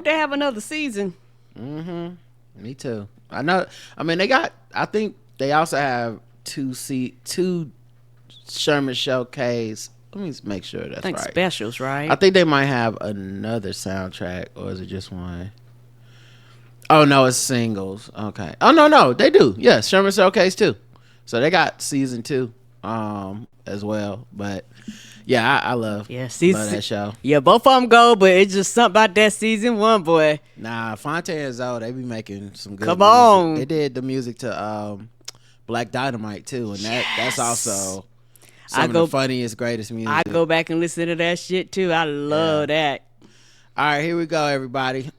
hope they have another season. Me too. I know. I mean, I think they also have two Sherman Showcase. Let me make sure that's right. Specials, right? I think they might have another soundtrack, or is it just one? Oh no, it's singles. Okay. Oh no, they do. Yeah, Sherman Showcase too. So they got season 2, as well. But yeah, I love that show. Yeah, both of them go, but it's just something about that season 1, boy. Nah, Fontaine and Zoe, they be making some good. Come music. on. They did the music to Black Dynamite too, and that's also some of the funniest, greatest music. I go back and listen to that shit too. I love that. All right, here we go, everybody.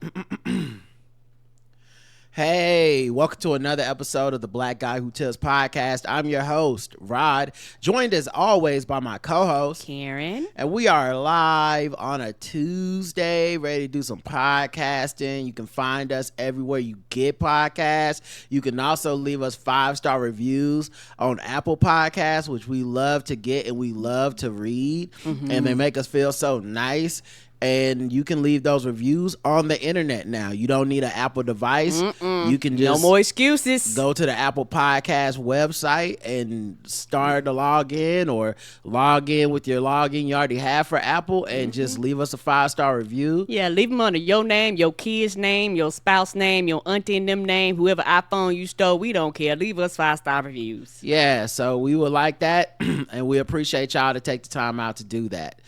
Hey, welcome to another episode of the Black Guy Who Tells podcast. I'm your host, Rod, joined as always by my co-host, Karen. And we are live on a Tuesday, ready to do some podcasting. You can find us everywhere you get podcasts. You can also leave us 5-star reviews on Apple Podcasts, which we love to get and we love to read. And they make us feel so nice. And you can leave those reviews on the internet now. You don't need an Apple device. You can just no more excuses. Go to the Apple Podcast website and start the login, or log in with your login you already have for Apple, and just leave us a 5-star review. Yeah, leave them under your name, your kid's name, your spouse name, your auntie and them name, whoever iPhone you stole. We don't care. Leave us 5-star reviews. Yeah, so we would like that, and we appreciate y'all to take the time out to do that.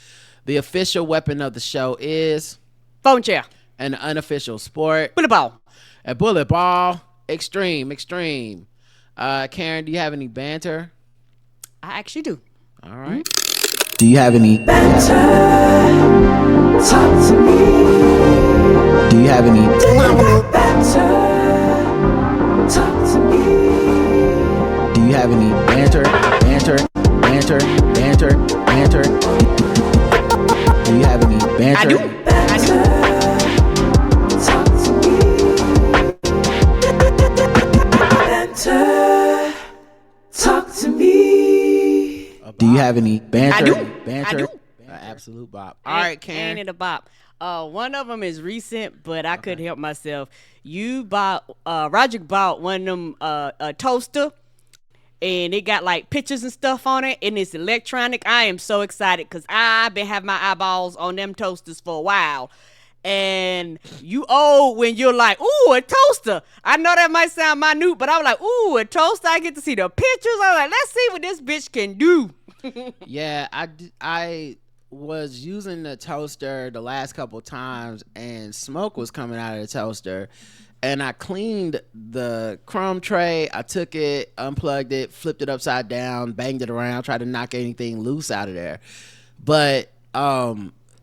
The official weapon of the show is phone chair, and the unofficial sport, bullet ball. A bullet ball, extreme. Karen, do you have any banter? I actually do. All right. Do you have any banter? Talk to me. Do you have any banter? Talk to me. Do you have any banter? Do you have any banter? I do. Talk to me. Banter. Talk to me. Do you have any banter? I do. Banter. I do. Absolute bop. All right, Karen. And a bop. One of them is recent, but I couldn't help myself. Roger bought one of them a toaster. And it got like pictures and stuff on it, and it's electronic. I am so excited because I've been having my eyeballs on them toasters for a while. And you old when you're like, ooh, a toaster. I know that might sound minute, but I was like, ooh, a toaster. I get to see the pictures. I was like, let's see what this bitch can do. Yeah, I was using the toaster the last couple times, and smoke was coming out of the toaster. And I cleaned the crumb tray. I took it, unplugged it, flipped it upside down, banged it around, tried to knock anything loose out of there. But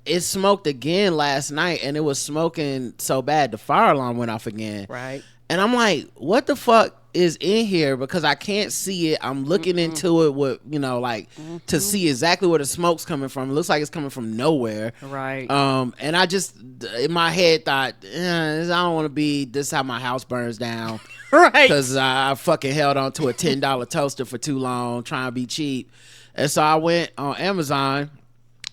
it smoked again last night, and it was smoking so bad the fire alarm went off again. Right. And I'm like, what the fuck is in here? Because I can't see it. I'm looking into it with, to see exactly where the smoke's coming from. It looks like it's coming from nowhere. Right. And I just, in my head, thought, I don't want to be, this is how my house burns down. Right. Because I fucking held on to a $10 toaster for too long, trying to be cheap. And so I went on Amazon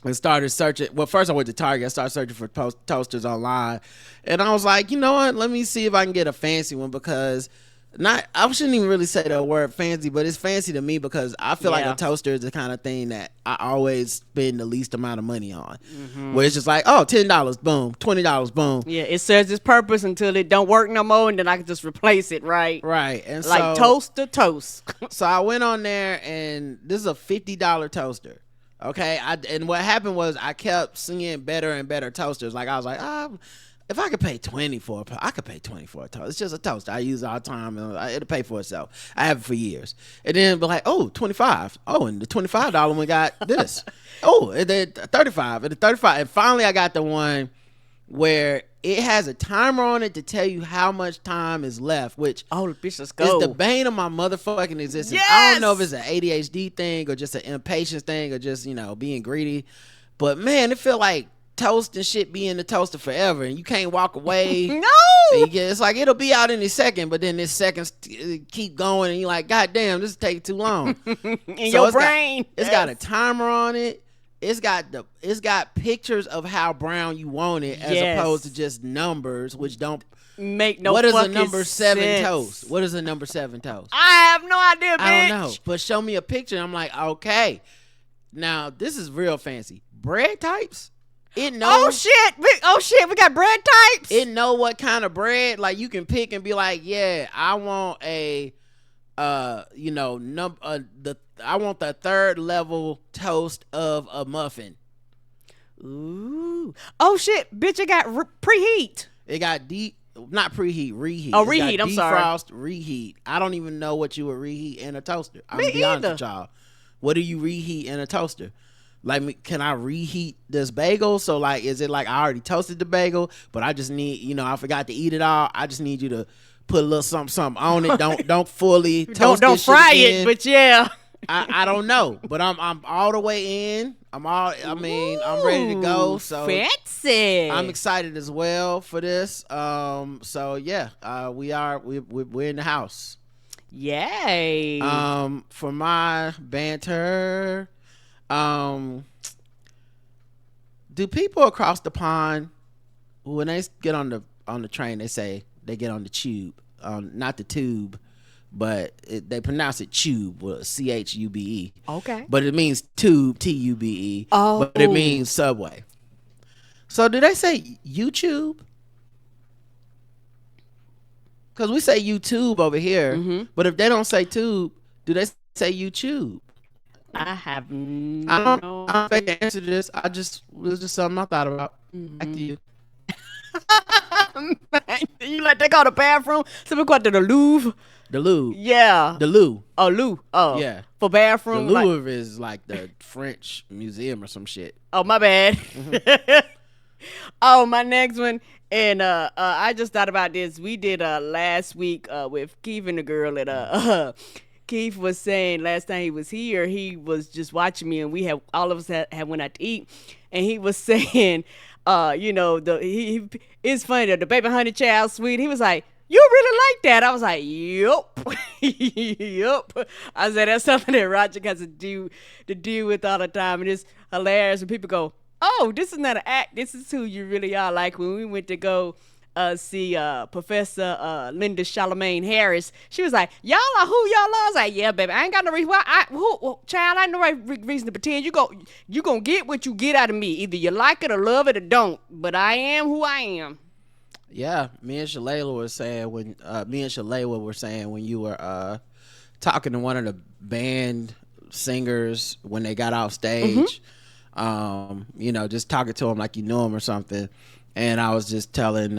and started searching. Well, first I went to Target. I started searching for toasters online. And I was like, you know what? Let me see if I can get a fancy one, because I shouldn't even really say the word fancy, but it's fancy to me because I feel like a toaster is the kind of thing that I always spend the least amount of money on. Where it's just like, oh, $10, boom, $20, boom. Yeah, it serves its purpose until it don't work no more, and then I can just replace it, right? Right. And like toast to toast. So I went on there, and this is a $50 toaster. Okay, and what happened was I kept seeing better and better toasters. Like I was like, if I could pay $20 for it, I could pay $20 for a toaster. It's just a toaster. I use it all the time, and it'll pay for itself. I have it for years. And then be like, oh, $25. Oh, and the $25 one got this. Oh, and then $35. And the $35. And finally, I got the one where it has a timer on it to tell you how much time is left, which the bitch, let's go. Is the bane of my motherfucking existence. Yes! I don't know if it's an ADHD thing or just an impatience thing or just, being greedy. But man, it feel like toast and shit be in the toaster forever, and you can't walk away. No! It's like it'll be out in a second, but then this seconds keep going, and you're like, God damn, this is taking too long. In your brain. It's got a timer on it. it's got pictures of how brown you want it, as opposed to just numbers, which don't make no. What is a fucking number 7 sense. toast? What is a number 7 toast? I have no idea, bitch. I don't know, but show me a picture. And I'm like, okay, now this is real fancy. Bread types. It knows. Oh shit, we got bread types. It know what kind of bread. Like you can pick and be like, yeah, I want a, I want the 3rd level toast of a muffin. Ooh. Oh shit, bitch! It got preheat. It got not preheat, reheat. Oh, reheat. I'm sorry. Defrost, reheat. I don't even know what you would reheat in a toaster. I'm gonna be either. honest with y'all. What do you reheat in a toaster? Like, can I reheat this bagel? So, like, is it like I already toasted the bagel, but I just need, I forgot to eat it all. I just need you to put a little something on it. Don't fully toast it. Don't fry it, but yeah. I don't know, but I'm all the way in. I'm ready to go. So fancy. I'm excited as well for this. So yeah, we're in the house. Yay. For my banter, do people across the pond, when they get on the train, they say they get on the tube, not the tube, but they pronounce it tube, with CHUBE. Okay. But it means tube, TUBE. Oh. But it means subway. So do they say YouTube? Because we say YouTube over here, but if they don't say tube, do they say YouTube? I have I don't know the answer to this. It was just something I thought about. Back to you. You like they go to the bathroom? So we go to the Louvre. The Louvre. Yeah. The Louvre. Oh, Louvre. Oh. Yeah. For bathroom. The Louvre is like the French museum or some shit. Oh, my bad. Oh, my next one. And I just thought about this. We did last week with Keith and the girl at Keith was saying last time he was here, he was just watching me, and we have all of us had went out to eat, and he was saying, it's funny that the baby honey child sweet. He was like, you really like that? I was like, yup. Yup. I said, that's something that Roger has to deal with all the time. And it's hilarious when people go, oh, this is not an act. This is who you really are. Like when we went to go see Professor Linda Charlemagne Harris, she was like, y'all are who y'all are. I was like, yeah, baby, I ain't got no reason. Child, I ain't no reason to pretend. You gonna get what you get out of me. Either you like it or love it or don't. But I am who I am. Yeah, me and Shalala were saying when you were talking to one of the band singers when they got off stage, just talking to him like you knew him or something, and I was just telling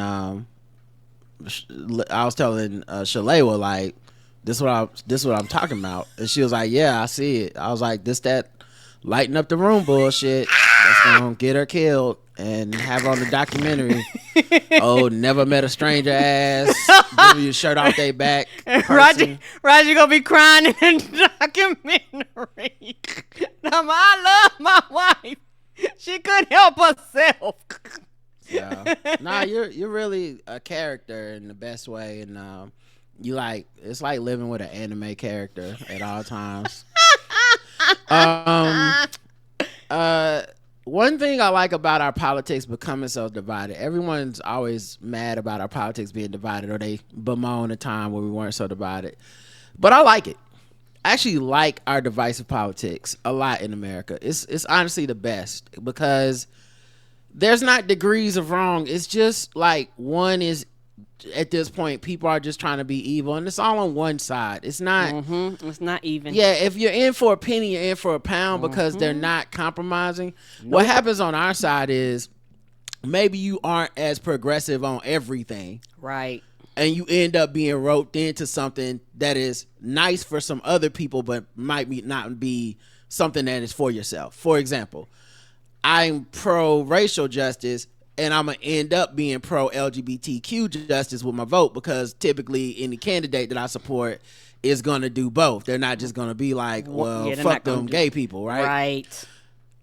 Shalala like this is what I'm talking about, and she was like, yeah, I see it. I was like, this that lighting up the room bullshit that's gonna get her killed and have on the documentary. Oh, never met a stranger ass. Give you a shirt off their back. Roger gonna be crying in the documentary. Now, I love my wife. She couldn't help herself. Yeah. Nah, you're really a character in the best way, and it's like living with an anime character at all times. One thing I like about our politics becoming so divided, everyone's always mad about our politics being divided, or they bemoan a time where we weren't so divided. But I like it. I actually like our divisive politics a lot in America. It's honestly the best, because there's not degrees of wrong. It's just like one is, at this point, people are just trying to be evil, and it's all on one side. It's not. It's not even. Yeah, if you're in for a penny, you're in for a pound, because they're not compromising. Nope. What happens on our side is maybe you aren't as progressive on everything, right? And you end up being roped into something that is nice for some other people, but might not be something that is for yourself. For example, I'm pro racial justice, and I'm going to end up being pro-LGBTQ justice with my vote, because typically any candidate that I support is going to do both. They're not just going to be like, well, fuck them gay people, right? Right.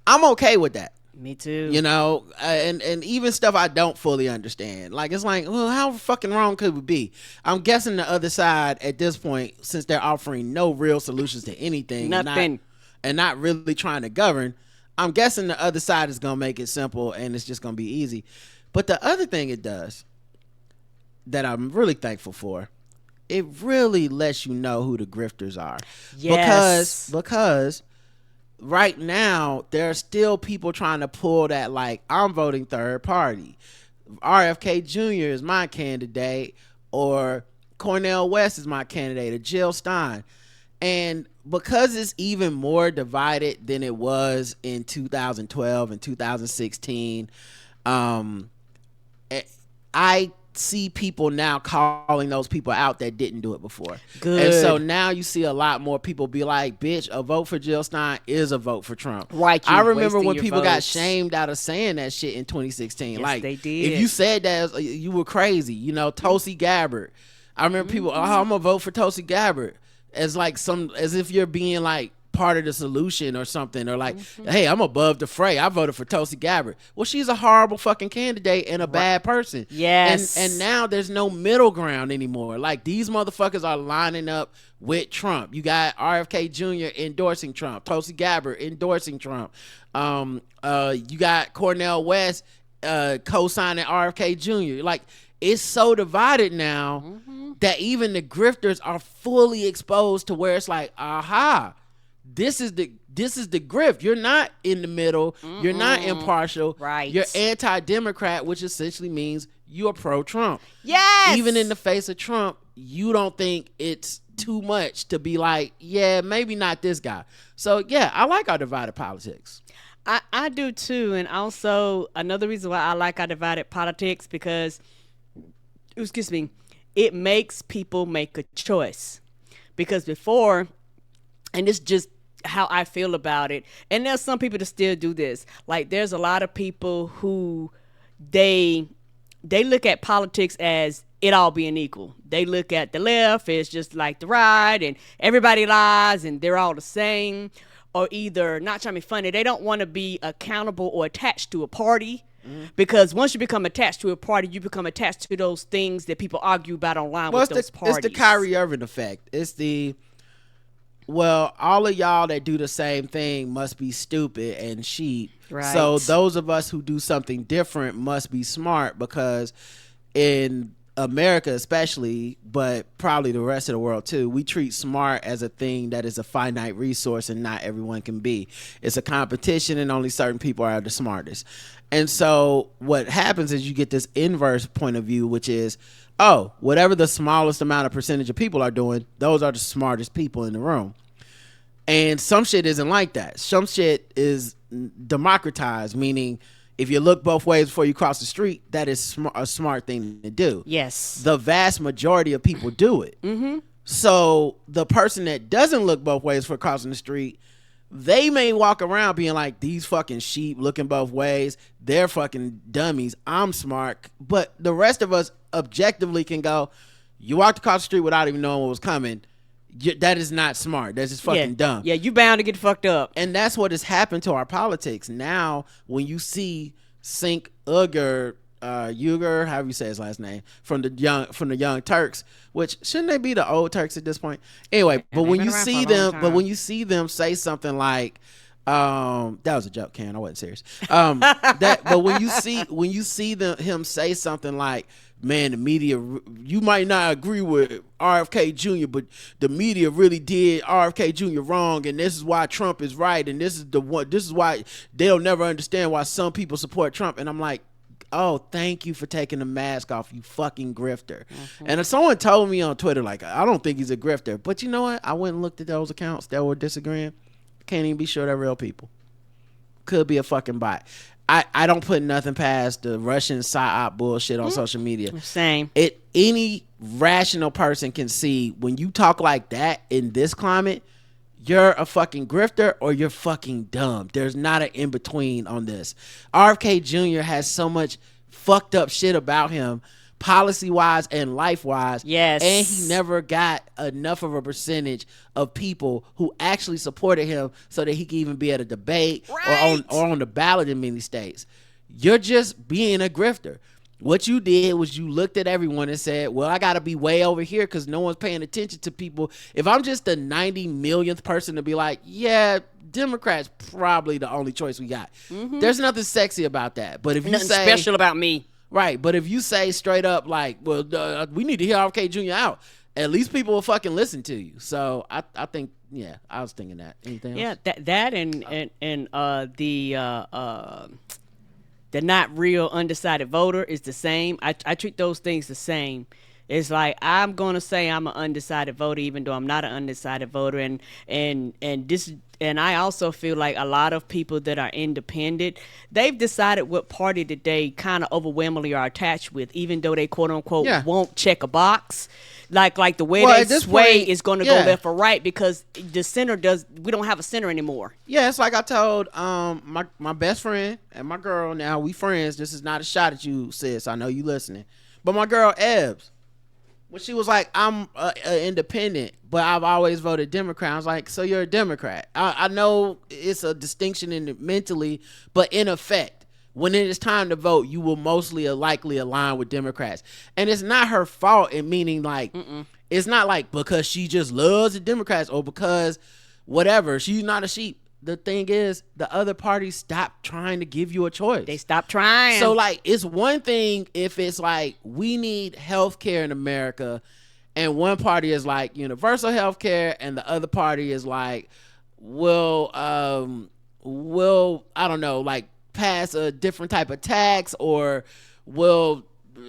I'm okay with that. Me too. And even stuff I don't fully understand. Like, it's like, well, how fucking wrong could we be? I'm guessing the other side at this point, since they're offering no real solutions to anything, nothing, and not really trying to govern, I'm guessing the other side is gonna make it simple and it's just gonna be easy. But the other thing it does that I'm really thankful for, it really lets you know who the grifters are. Yes. Because right now there are still people trying to pull that, like, I'm voting third party. RFK Jr. is my candidate, or Cornel West is my candidate, or Jill Stein. And because it's even more divided than it was in 2012 and 2016, I see people now calling those people out that didn't do it before. Good. And so now you see a lot more people be like, bitch, a vote for Jill Stein is a vote for Trump. Right. I remember when your people got votes. shamed out of saying that shit in 2016. Yes, like, they did. if you said that, you were crazy. You know, Tulsi Gabbard. I remember people, I'm gonna vote for Tulsi Gabbard, as if you're being like part of the solution or something, or like, hey, I'm above the fray, I voted for Tulsi Gabbard. Well, she's a horrible fucking candidate and a bad person. Yes. And now there's no middle ground anymore. Like, these motherfuckers are lining up with Trump. You got RFK Jr. endorsing Trump, Tulsi Gabbard endorsing Trump. You got Cornel West co-signing RFK Jr. Like, it's so divided now that even the grifters are fully exposed to where it's like, aha, this is the grift. You're not in the middle. You're not impartial. Right. You're anti-Democrat, which essentially means you're pro-Trump. Yes. Even in the face of Trump, you don't think it's too much to be like, yeah, maybe not this guy. So yeah, I like our divided politics. I do too. And also another reason why I like our divided politics, because it makes people make a choice. Because before, and it's just how I feel about it, and there's some people that still do this. Like, there's a lot of people who they look at politics as it all being equal. They look at the left as just like the right, and everybody lies and they're all the same. Or either, not trying to be funny, they don't want to be accountable or attached to a party. Because once you become attached to a party, you become attached to those things that people argue about online with those parties. It's the Kyrie Irving effect. It's the, well, all of y'all that do the same thing must be stupid and sheep. Right. So those of us who do something different must be smart, because in America especially, but probably the rest of the world too, we treat smart as a thing that is a finite resource and not everyone can be. It's a competition and only certain people are the smartest. And so what happens is you get this inverse point of view, which is, oh, whatever the smallest amount of percentage of people are doing, those are the smartest people in the room. And some shit isn't like that. Some shit is democratized, meaning if you look both ways before you cross the street, that is a smart thing to do. Yes. The vast majority of people do it. So the person that doesn't look both ways for crossing the street, they may walk around being like, these fucking sheep looking both ways, they're fucking dummies, I'm smart. But the rest of us objectively can go, you walked across the street without even knowing what was coming. That is not smart. That's just fucking dumb. Yeah, you bound to get fucked up. And that's what has happened to our politics. Now, when you see Sink Uyghur, however you say his last name, from the Young Turks, which shouldn't they be the old Turks at this point? Anyway, but when you see them say something like, that was a joke, Ken. I wasn't serious. But when you see him say something like, man, the media, you might not agree with RFK Jr., but the media really did RFK Jr. wrong, and this is why Trump is right, and this is why they'll never understand why some people support Trump. And I'm like, oh, thank you for taking the mask off, you fucking grifter. And if someone told me on Twitter, like, I don't think he's a grifter, but you know what? I went and looked at those accounts that were disagreeing. Can't even be sure they're real people. Could be a fucking bot. I don't put nothing past the Russian psyop bullshit on social media. Same. Any rational person can see when you talk like that in this climate, you're a fucking grifter or you're fucking dumb. There's not an in-between on this. RFK Jr. has so much fucked up shit about him, policy-wise and life-wise. Yes. And he never got enough of a percentage of people who actually supported him so that he could even be at a debate or on the ballot in many states. You're just being a grifter. What you did was you looked at everyone and said, well, I got to be way over here because no one's paying attention to people. If I'm just the 90 millionth person to be like, yeah, Democrats probably the only choice we got. Mm-hmm. There's nothing sexy about that. But if you nothing say special about me. Right. But if you say straight up like, well, we need to hear RFK Jr. out, at least people will fucking listen to you. So I think, yeah, I was thinking that. Anything else? Yeah, that and the not real undecided voter is the same. I treat those things the same. It's like I'm gonna say I'm an undecided voter, even though I'm not an undecided voter, and I also feel like a lot of people that are independent, they've decided what party that they kind of overwhelmingly are attached with, even though they quote unquote won't check a box. Like the way they sway is going to go left or right because the center we don't have a center anymore. Yeah, it's like I told my best friend and my girl, now we friends. This is not a shot at you, sis. I know you listening. But my girl Ebbs, when she was like, I'm independent, but I've always voted Democrat. I was like, so you're a Democrat. I know it's a distinction in it mentally, but in effect, when it is time to vote, you will mostly likely align with Democrats. And it's not her fault in meaning like, it's not like because she just loves the Democrats or because whatever, she's not a sheep. The thing is, the other parties stopped trying to give you a choice. They stopped trying. So like, it's one thing if it's like, we need health care in America and one party is like universal health care and the other party is like, we'll I don't know, like, pass a different type of tax or we'll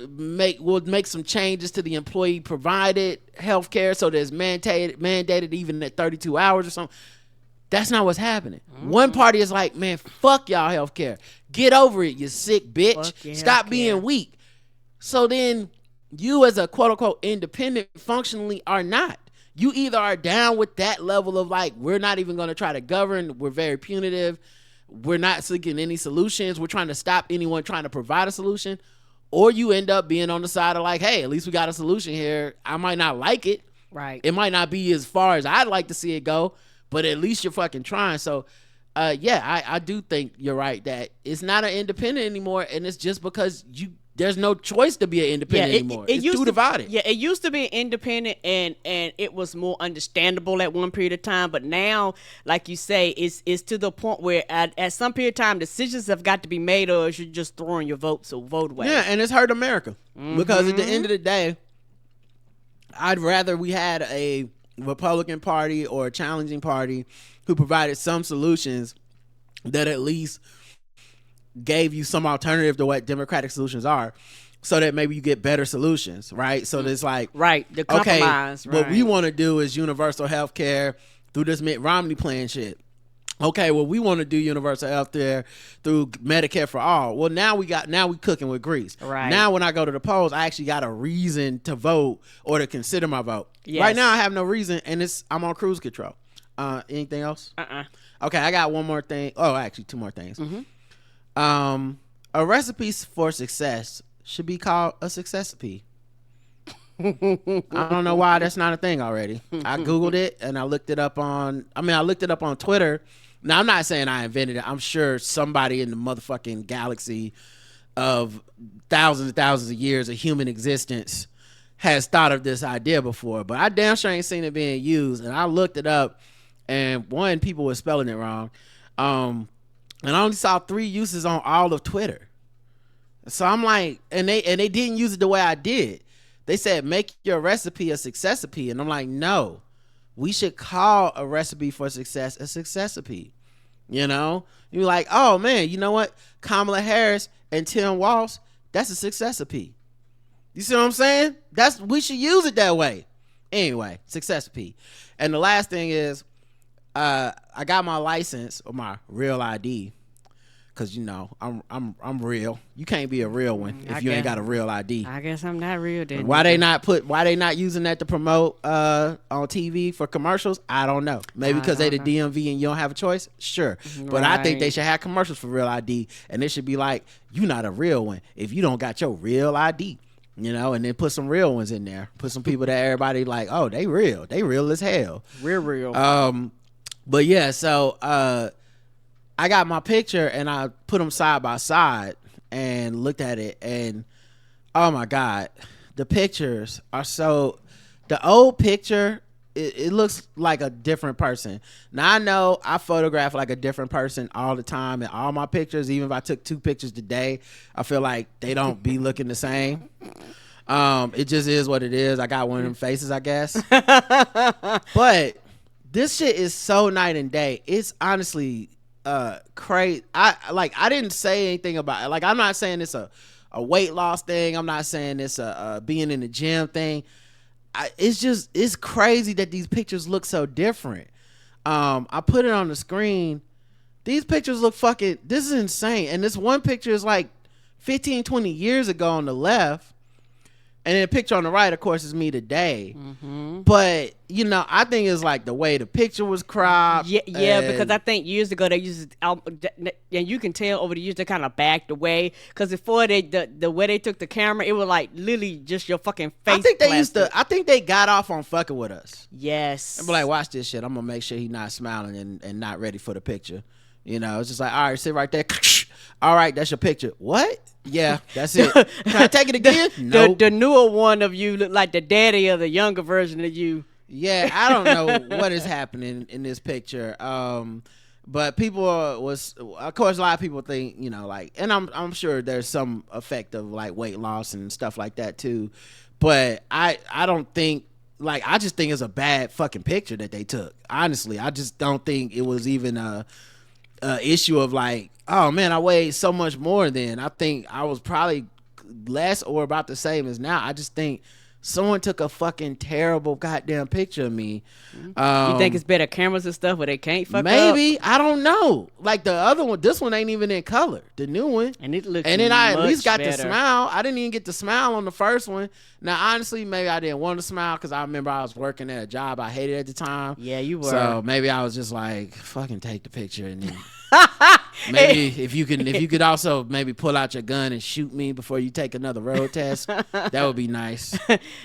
make some changes to the employee provided healthcare so that it's mandated even at 32 hours or something. That's not what's happening. Mm-hmm. One party is like, man, fuck y'all healthcare. Get over it, you sick bitch. Stop being weak. So then you as a quote unquote independent functionally are not. You either are down with that level of like, we're not even going to try to govern. We're very punitive. We're not seeking any solutions. We're trying to stop anyone trying to provide a solution. Or you end up being on the side of like, hey, at least we got a solution here. I might not like it. Right. It might not be as far as I'd like to see it go, but at least you're fucking trying. So, I do think you're right that it's not an independent anymore, and it's just because there's no choice to be an independent anymore. It's too divided. Yeah, it used to be independent, and it was more understandable at one period of time. But now, like you say, it's to the point where at some period of time, decisions have got to be made, or you're just throwing your vote. So vote away. Yeah, and it's hurt America because at the end of the day, I'd rather we had a Republican Party or a challenging party who provided some solutions that at least gave you some alternative to what democratic solutions are, so that maybe you get better solutions, right? So there's like, the compromise. Okay, what we want to do is universal health care through this Mitt Romney plan shit. Okay, well, we want to do universal health care through Medicare for all. Well, now we cooking with grease. Right. Now when I go to the polls, I actually got a reason to vote or to consider my vote. Yes. Right now I have no reason, and I'm on cruise control. Anything else? Okay, I got one more thing. Oh, actually, two more things. A recipe for success should be called a Successipe. I don't know why that's not a thing already. I Googled it and I looked it up on Twitter. Now, I'm not saying I invented it. I'm sure somebody in the motherfucking galaxy of thousands and thousands of years of human existence has thought of this idea before, but I damn sure ain't seen it being used. And I looked it up, and one, people were spelling it wrong. And I only saw 3 uses on all of Twitter. So I'm like, and they didn't use it the way I did. They said, make your recipe a Successipe. And I'm like, no, we should call a recipe for success a Successipe. You know, you're like, oh man, you know what? Kamala Harris and Tim Walz, that's a Successipe. You see what I'm saying? We should use it that way. Anyway, Successipe. And the last thing is, I got my license or my real ID. Cause you know I'm real. You can't be a real one if you ain't got a real ID. I guess I'm not real then. Why they not using that to promote on TV for commercials? I don't know. Maybe because they the DMV and you don't have a choice. Sure, but I think they should have commercials for real ID, and it should be like, you not a real one if you don't got your real ID. You know, and then put some real ones in there. Put some people that everybody like, oh, they real as hell. Real. But yeah, so I got my picture and I put them side by side and looked at it, and Oh my God, the pictures are so. The old picture, it looks like a different person. Now I know I photograph like a different person all the time, and all my pictures, even if I took 2 pictures today, I feel like they don't be looking the same. It just is what it is. I got one of them faces, I guess. But this shit is so night and day. It's honestly crazy. I didn't say anything about it. Like, I'm not saying it's a weight loss thing. I'm not saying it's a being in the gym thing. It's crazy that these pictures look so different. I put it on the screen. These pictures look fucking, this is insane. And this one picture is like 15, 20 years ago on the left. And then the picture on the right, of course, is me today. Mm-hmm. But, you know, I think it's like the way the picture was cropped. Yeah, because I think years ago they used, and you can tell over the years they kind of backed away. Because before the way they took the camera, it was like literally just your fucking face. I think they got off on fucking with us. Yes. I'm like, watch this shit. I'm going to make sure he's not smiling and not ready for the picture. You know, it's just like, all right, sit right there. All right, that's your picture. What? Yeah, that's it. Can I take it again? No. The newer one of you look like the daddy of the younger version of you. Yeah, I don't know what is happening in this picture. But people of course, a lot of people think, you know, like, and I'm sure there's some effect of like weight loss and stuff like that too. But I don't think, like, I just think it's a bad fucking picture that they took. Honestly, I just don't think it was even a issue of like, oh man, I weighed so much more then. I think I was probably less or about the same as now. I just think someone took a fucking terrible goddamn picture of me. You think it's better cameras and stuff where they can't fuck maybe up? I don't know. Like the other one, this one ain't even in color. The new one, and it looks. And then I at least got better. to smile. I didn't even get to smile on the first one. Now honestly, maybe I didn't want to smile because I remember I was working at a job I hated at the time. Yeah, you were. So maybe I was just like, fucking take the picture and then. Maybe if you could also maybe pull out your gun and shoot me before you take another road test, that would be nice.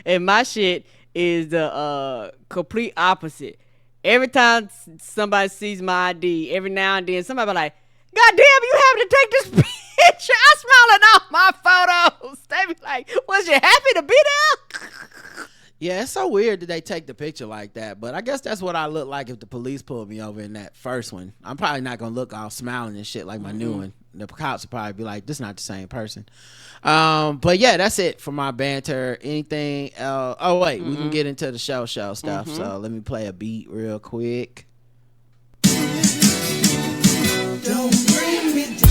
And my shit is the complete opposite. Every time somebody sees my ID, every now and then somebody be like, "God damn, you having to take this picture?" I'm smiling off my photos. They be like, "Was you happy to be there?" Yeah, it's so weird that they take the picture like that, but I guess that's what I look like if the police pulled me over in that first one. I'm probably not gonna look all smiling and shit like my new one. The cops will probably be like, "This is not the same person." But yeah, that's it for my banter. Anything else? Oh wait, we can get into the show stuff. So let me play a beat real quick. Don't bring me down.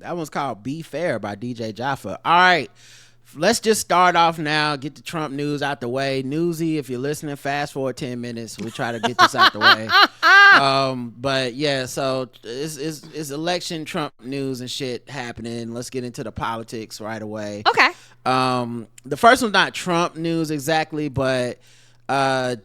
That one's called Be Fair by DJ Jaffa. All right, let's just start off now. Get the Trump news out the way. Newsy, if you're listening, fast forward 10 minutes. We'll try to get this out the way. But yeah, so it's election Trump news and shit happening. Let's get into the politics right away. Okay. The first one's not Trump news exactly, but a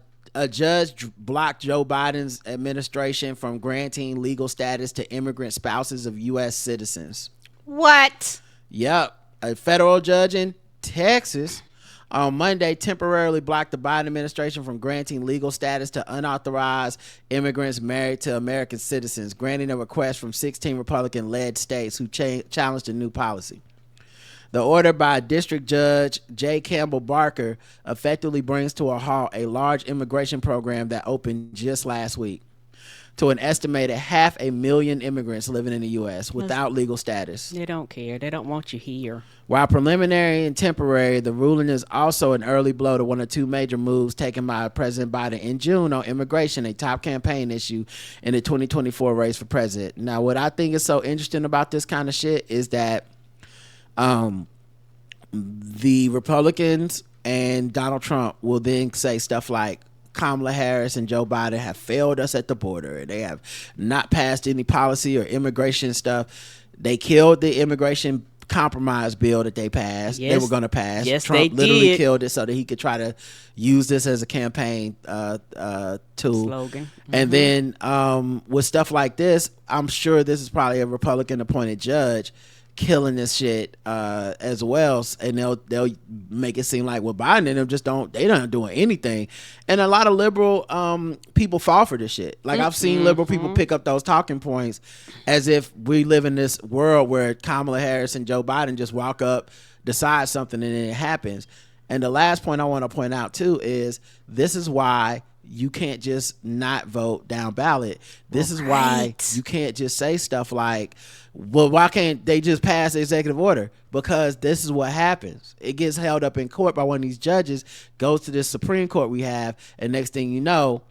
judge blocked Joe Biden's administration from granting legal status to immigrant spouses of U.S. citizens. What? Yep. A federal judge in Texas on Monday temporarily blocked the Biden administration from granting legal status to unauthorized immigrants married to American citizens, granting a request from 16 Republican-led states who challenged the new policy. The order by District Judge J. Campbell Barker effectively brings to a halt a large immigration program that opened just last week to an estimated 500,000 immigrants living in the U.S. without legal status. They don't care. They don't want you here. While preliminary and temporary, the ruling is also an early blow to one of two major moves taken by President Biden in June on immigration, a top campaign issue in the 2024 race for president. Now, what I think is so interesting about this kind of shit is that the Republicans and Donald Trump will then say stuff like Kamala Harris and Joe Biden have failed us at the border. They have not passed any policy or immigration stuff. They killed the immigration compromise bill that they passed. They were going to pass. Yes, Trump they literally did. killed it so that he could try to use this as a campaign tool. Slogan. And then with stuff like this, I'm sure this is probably a Republican appointed judge killing this shit as well, and they'll make it seem like Biden and them just don't doing anything, and a lot of liberal people fall for this shit. Like I've seen liberal people pick up those talking points as if we live in this world where Kamala Harris and Joe Biden just walk up, decide something, and then it happens. And the last point I want to point out too is this is why you can't just not vote down ballot. This is why you can't just say stuff like, well, why can't they just pass the executive order? Because this is what happens. It gets held up in court by one of these judges, goes to this Supreme Court we have, and next thing you know,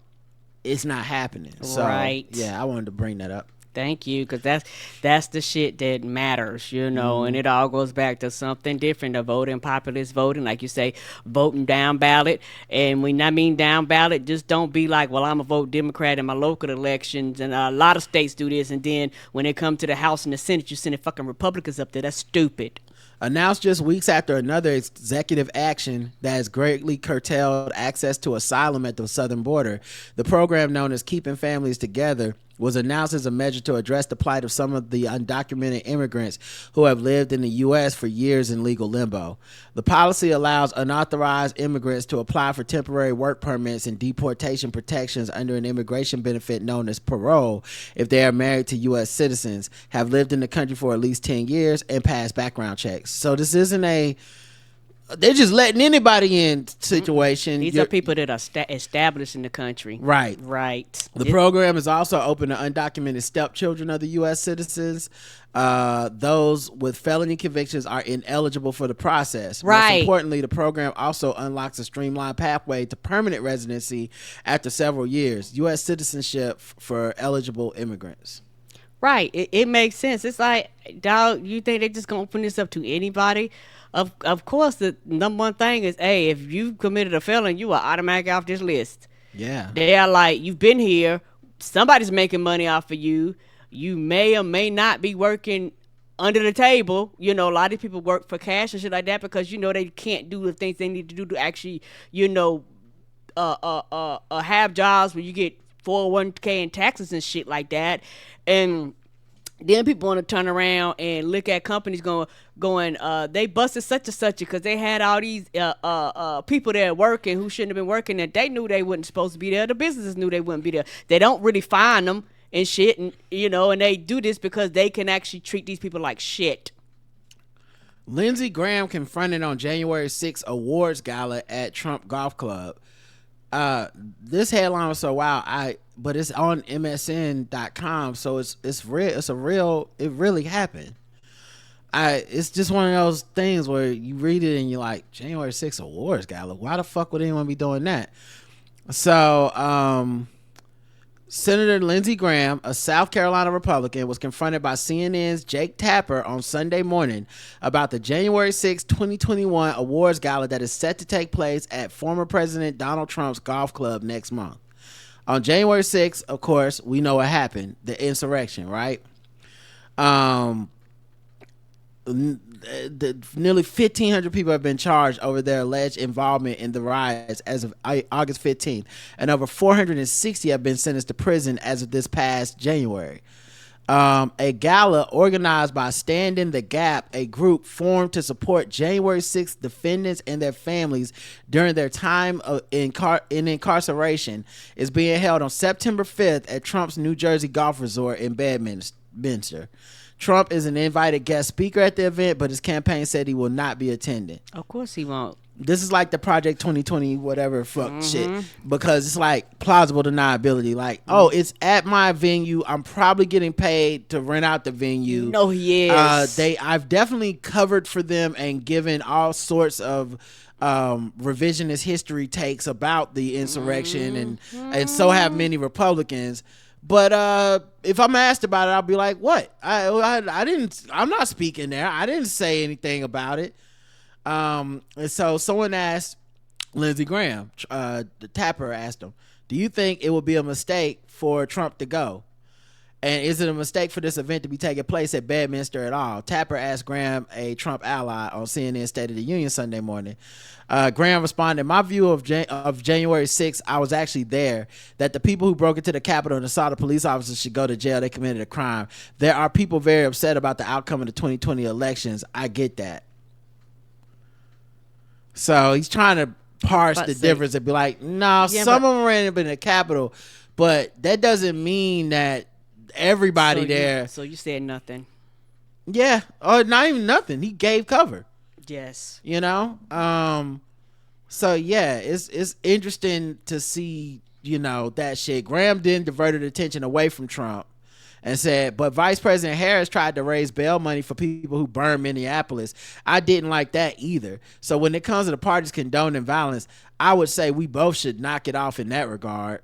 it's not happening. So, yeah, I wanted to bring that up. Thank you, because that's the shit that matters, and it all goes back to something different, the voting, populist voting, like you say, voting down ballot. And when I mean down ballot, just don't be like, well, I'm a vote Democrat in my local elections, and a lot of states do this, and then when it comes to the House and the Senate, you send fucking Republicans up there. That's stupid. Announced just weeks after another executive action that has greatly curtailed access to asylum at the southern border, the program known as Keeping Families Together was announced as a measure to address the plight of some of the undocumented immigrants who have lived in the U.S. for years in legal limbo. The policy allows unauthorized immigrants to apply for temporary work permits and deportation protections under an immigration benefit known as parole if they are married to U.S. citizens, have lived in the country for at least 10 years, and pass background checks. So this isn't they're just letting anybody in situation. These are people that are established in the country. Right. The program is also open to undocumented stepchildren of the U.S. citizens. Those with felony convictions are ineligible for the process. Right. Most importantly, the program also unlocks a streamlined pathway to permanent residency after several years. U.S. citizenship for eligible immigrants. Right. It makes sense. It's like, dog, you think they're just going to open this up to anybody? Of course, the number one thing is, hey, if you committed a felony, you are automatically off this list. Yeah. They are like, you've been here. Somebody's making money off of you. You may or may not be working under the table. A lot of people work for cash and shit like that because, they can't do the things they need to do to actually, have jobs where you get 401k and taxes and shit like that. And then people want to turn around and look at companies going, they busted such and such because they had all these people there working who shouldn't have been working, and they knew they weren't supposed to be there. The businesses knew they wouldn't be there. They don't really fine them and shit, and and they do this because they can actually treat these people like shit. Lindsey Graham confronted on January 6th awards gala at Trump Golf Club. This headline was so wild, but it's on MSN.com, so it's real. It really happened. It's just one of those things where you read it and you're like, January 6th awards gala. Why the fuck would anyone be doing that? So, Senator Lindsey Graham, a South Carolina Republican, was confronted by CNN's Jake Tapper on Sunday morning about the January 6, 2021 awards gala that is set to take place at former President Donald Trump's golf club next month. On January 6th, of course, we know what happened, the insurrection, right? Nearly 1,500 people have been charged over their alleged involvement in the riots as of August 15th, and over 460 have been sentenced to prison as of this past January. A gala organized by Stand in the Gap, a group formed to support January 6th defendants and their families during their time in incarceration, is being held on September 5th at Trump's New Jersey golf resort in Bedminster. Trump is an invited guest speaker at the event, but his campaign said he will not be attending. Of course he won't. This is like the Project 2020 whatever fuck shit, because it's like plausible deniability. Like, oh, it's at my venue. I'm probably getting paid to rent out the venue. No, he is. I've definitely covered for them and given all sorts of revisionist history takes about the insurrection, and so have many Republicans. But if I'm asked about it, I'll be like, "What? I didn't. I'm not speaking there. I didn't say anything about it." And so someone asked Lindsey Graham, the Tapper asked him, "Do you think it would be a mistake for Trump to go?" And is it a mistake for this event to be taking place at Bedminster at all? Tapper asked Graham, a Trump ally, on CNN State of the Union Sunday morning. Graham responded, my view of January 6th, I was actually there, that the people who broke into the Capitol and assaulted police officers should go to jail. They committed a crime. There are people very upset about the outcome of the 2020 elections. I get that. So he's trying to parse the difference and be like, no, some of them ran up in the Capitol, but that doesn't mean that everybody there. So you said nothing. Yeah, or not even nothing. He gave cover. Yes. You know? So yeah, it's interesting to see, you know, that shit. Graham then diverted attention away from Trump and said, but Vice President Harris tried to raise bail money for people who burned Minneapolis. I didn't like that either. So when it comes to the parties condoning violence, I would say we both should knock it off in that regard.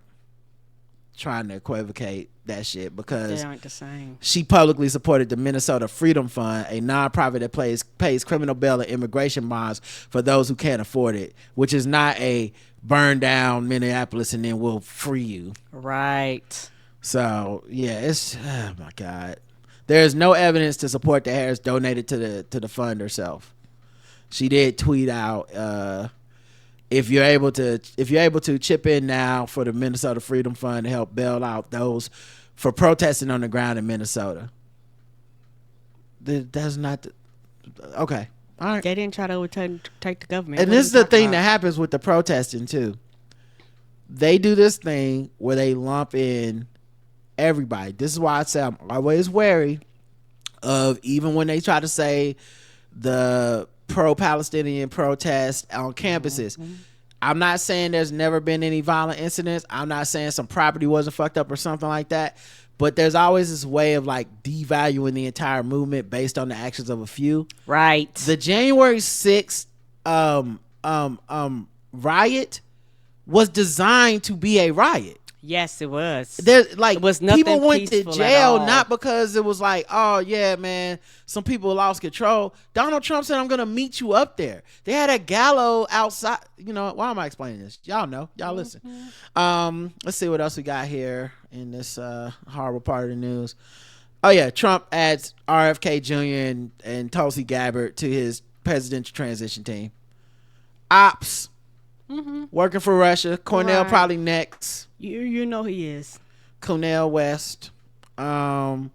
Trying to equivocate that shit because they aren't the same. She publicly supported the Minnesota Freedom Fund, a nonprofit that pays criminal bail and immigration bonds for those who can't afford it, which is not a burn down Minneapolis and then we'll free you. Right. So yeah, it's, oh my God. There's no evidence to support that Harris donated to the fund herself. She did tweet out, if you're able to chip in now for the Minnesota Freedom Fund to help bail out those for protesting on the ground in Minnesota. That's not okay. All right. They didn't try to take the government. And this is the thing that happens with the protesting too. They do this thing where they lump in everybody. This is why I say I'm always wary of, even when they try to say the pro-Palestinian protest on campuses. Mm-hmm. I'm not saying there's never been any violent incidents. I'm not saying some property wasn't fucked up or something like that. But there's always this way of like devaluing the entire movement based on the actions of a few. Right. The January 6th riot was designed to be a riot. Yes, it was. There's like, it was people went to jail not not because it was like, oh yeah, man, some people lost control. Donald Trump said, I'm gonna meet you up there. They had a gallows outside. You know, why am I explaining this? Y'all know, y'all listen. Let's see what else we got here in this horrible part of the news. Oh yeah, Trump adds RFK Jr. and Tulsi Gabbard to his presidential transition team. Ops. Working for Russia. Cornell probably next. You know he is. Cornell West. But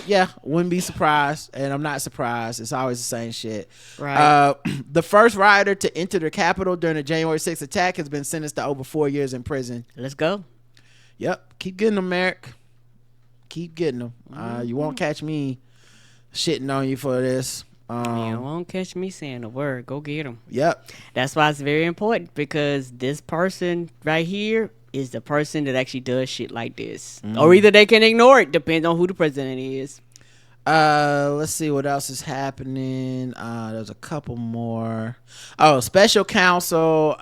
yeah, wouldn't be surprised, and I'm not surprised. It's always the same shit. Right. The first rioter to enter the Capitol during the January 6th attack has been sentenced to over 4 years in prison. Let's go. Yep. Keep getting them, Merrick. Keep getting them. You won't catch me shitting on you for this. You won't catch me saying a word. Go get him. Yep. That's why it's very important, because this person right here is the person that actually does shit like this. Or either they can ignore it, depends on who the president is. Let's see what else is happening. There's a couple more. Oh, special counsel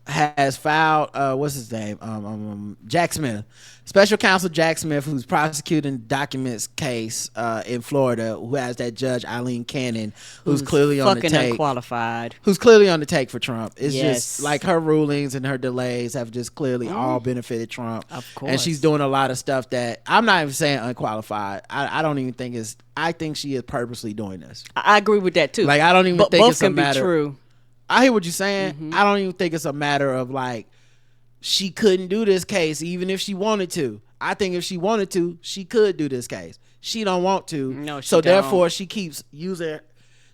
has filed what's his name? Jack Smith. Special counsel Jack Smith, who's prosecuting documents case in Florida, who has that judge Eileen Cannon, who's clearly on the take, unqualified, who's clearly on the take for Trump. It's yes. just like her rulings and her delays have just clearly all benefited Trump. Of course, and she's doing a lot of stuff that I'm not even saying unqualified. I don't even think is. I think she is purposely doing this. I agree with that too. Like I don't even think both it's a can matter. Be true. I hear what you're saying. I don't even think it's a matter of like she couldn't do this case even if she wanted to. I think if she wanted to, she could do this case. She don't want to. No, she so don't. Therefore she keeps using,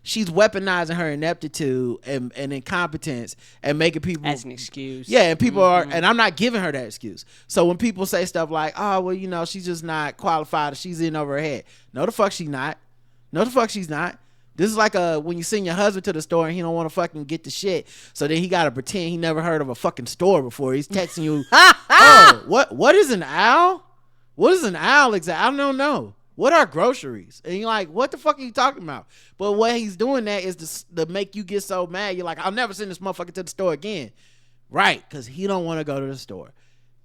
she's weaponizing her ineptitude and incompetence and making people as an excuse. Yeah, and people are, and I'm not giving her that excuse. So when people say stuff like, oh, well, you know, she's just not qualified, she's in over her head. No, the fuck she's not. No, the fuck she's not. This is like when you send your husband to the store and he don't want to fucking get the shit, so then he got to pretend he never heard of a fucking store before. He's texting you, oh, what is an aisle? What is an aisle exactly? I don't know. What are groceries? And you're like, what the fuck are you talking about? But what he's doing that is to make you get so mad. You're like, I'll never send this motherfucker to the store again. Right, because he don't want to go to the store.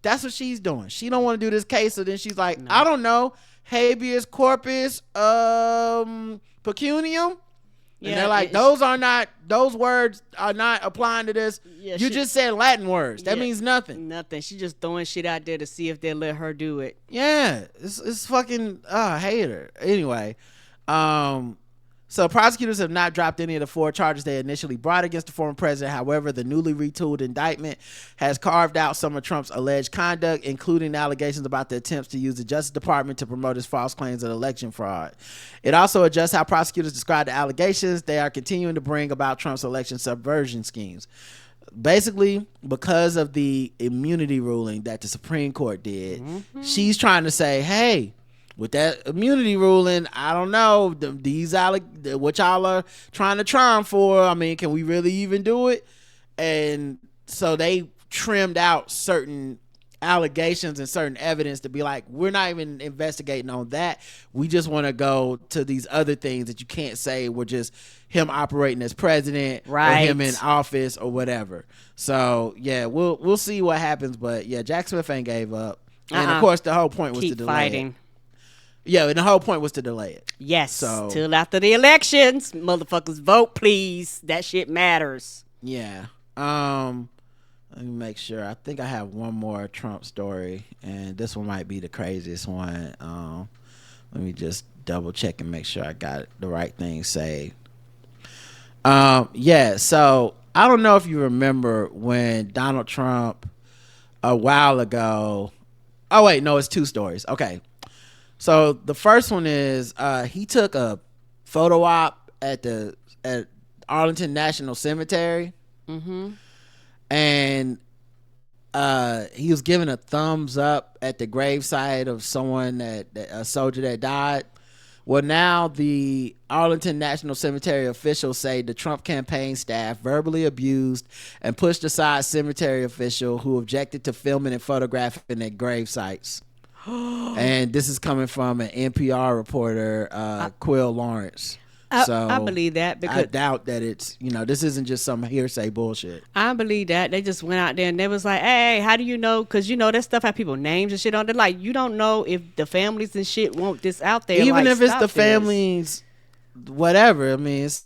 That's what she's doing. She don't want to do this case, so then she's like, I don't know, habeas corpus pecunium. And they're like, those words are not applying to this. Yeah, you just said Latin words. That means nothing. Nothing. She just throwing shit out there to see if they'll let her do it. Yeah, it's fucking I hate her. Anyway, so prosecutors have not dropped any of the 4 charges they initially brought against the former president. However, the newly retooled indictment has carved out some of Trump's alleged conduct, including allegations about the attempts to use the Justice Department to promote his false claims of election fraud. It also adjusts how prosecutors describe the allegations they are continuing to bring about Trump's election subversion schemes. Basically, because of the immunity ruling that the Supreme Court did, she's trying to say, hey, with that immunity ruling, I don't know, what y'all are trying to try for, I mean, can we really even do it? And so they trimmed out certain allegations and certain evidence to be like, we're not even investigating on that. We just want to go to these other things that you can't say were just him operating as president or him in office or whatever. So, yeah, we'll see what happens. But, yeah, Jack Smith ain't gave up. And, of course, the whole point was to delay it. Yeah, and the whole point was to delay it. Yes, so, till after the elections. Motherfuckers, vote, please. That shit matters. Yeah. Let me make sure. I think I have one more Trump story, and this one might be the craziest one. Let me just double check and make sure I got the right thing saved. Yeah, so I don't know if you remember when Donald Trump a while ago. Oh, wait, no, it's 2 stories. Okay. So the first one is he took a photo op at Arlington National Cemetery, and he was giving a thumbs up at the gravesite of someone a soldier that died. Well, now the Arlington National Cemetery officials say the Trump campaign staff verbally abused and pushed aside cemetery official who objected to filming and photographing at grave sites. And this is coming from an NPR reporter, Quill Lawrence. I believe that because I doubt that it's, this isn't just some hearsay bullshit. I believe that they just went out there and they was like, hey, how do you know? Because that stuff have people names and shit on. They're like, you don't know if the families and shit want this out there. Even if it's the families, whatever. I mean, it's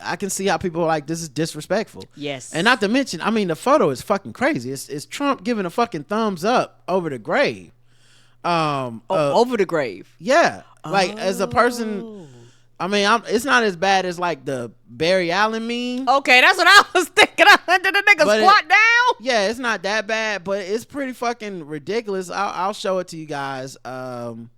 I can see how people are like, this is disrespectful. Yes. And not to mention, I mean, the photo is fucking crazy. It's Trump giving a fucking thumbs up over the grave. Over the grave. Yeah. Like as a person. I mean, it's not as bad as like the Barry Allen meme. Okay, that's what I was thinking. Did the nigga squat down? Yeah, it's not that bad, but it's pretty fucking ridiculous. I'll show it to you guys in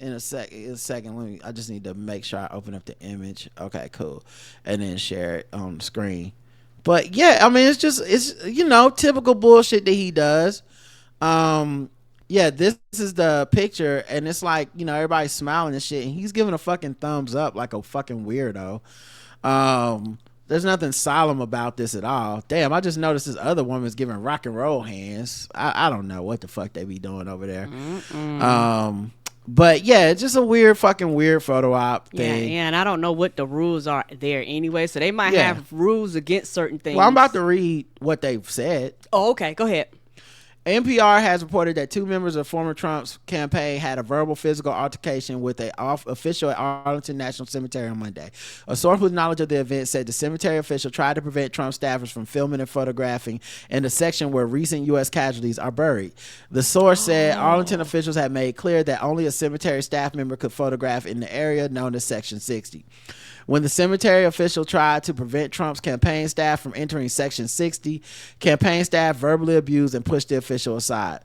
a second. I just need to make sure I open up the image. Okay, cool, and then share it on the screen. But yeah, I mean, it's typical bullshit that he does. Yeah, this is the picture, and it's like, everybody's smiling and shit, and he's giving a fucking thumbs up like a fucking weirdo. There's nothing solemn about this at all. Damn, I just noticed this other woman's giving rock and roll hands. I don't know what the fuck they be doing over there. But yeah, it's just a weird photo op thing. Yeah, and I don't know what the rules are there anyway, so they might have rules against certain things. Well, I'm about to read what they've said. Oh, okay, go ahead. NPR has reported that 2 members of former Trump's campaign had a verbal physical altercation with an official at Arlington National Cemetery on Monday. A source with knowledge of the event said the cemetery official tried to prevent Trump staffers from filming and photographing in the section where recent U.S. casualties are buried. The source said Arlington officials had made clear that only a cemetery staff member could photograph in the area known as Section 60. When the cemetery official tried to prevent Trump's campaign staff from entering Section 60, campaign staff verbally abused and pushed the official aside.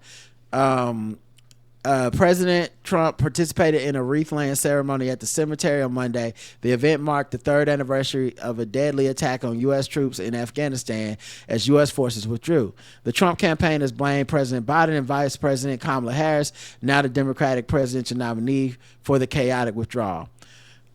President Trump participated in a wreath-laying ceremony at the cemetery on Monday. The event marked the 3rd anniversary of a deadly attack on U.S. troops in Afghanistan as U.S. forces withdrew. The Trump campaign has blamed President Biden and Vice President Kamala Harris, now the Democratic presidential nominee, for the chaotic withdrawal.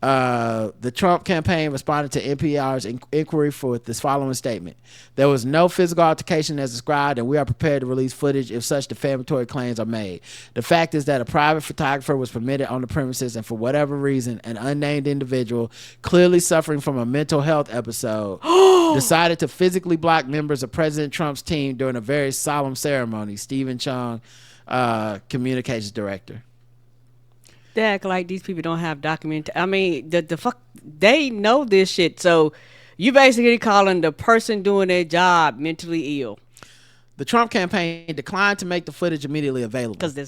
The Trump campaign responded to NPR's inquiry with this following statement. There was no physical altercation as described, and we are prepared to release footage if such defamatory claims are made. The fact is that a private photographer was permitted on the premises, and for whatever reason, an unnamed individual, clearly suffering from a mental health episode, decided to physically block members of President Trump's team during a very solemn ceremony. Stephen Chung, communications director. They act like these people don't have document. I mean, the fuck. they know this shit. So you basically calling the person doing their job mentally ill. The Trump campaign declined to make the footage immediately available because they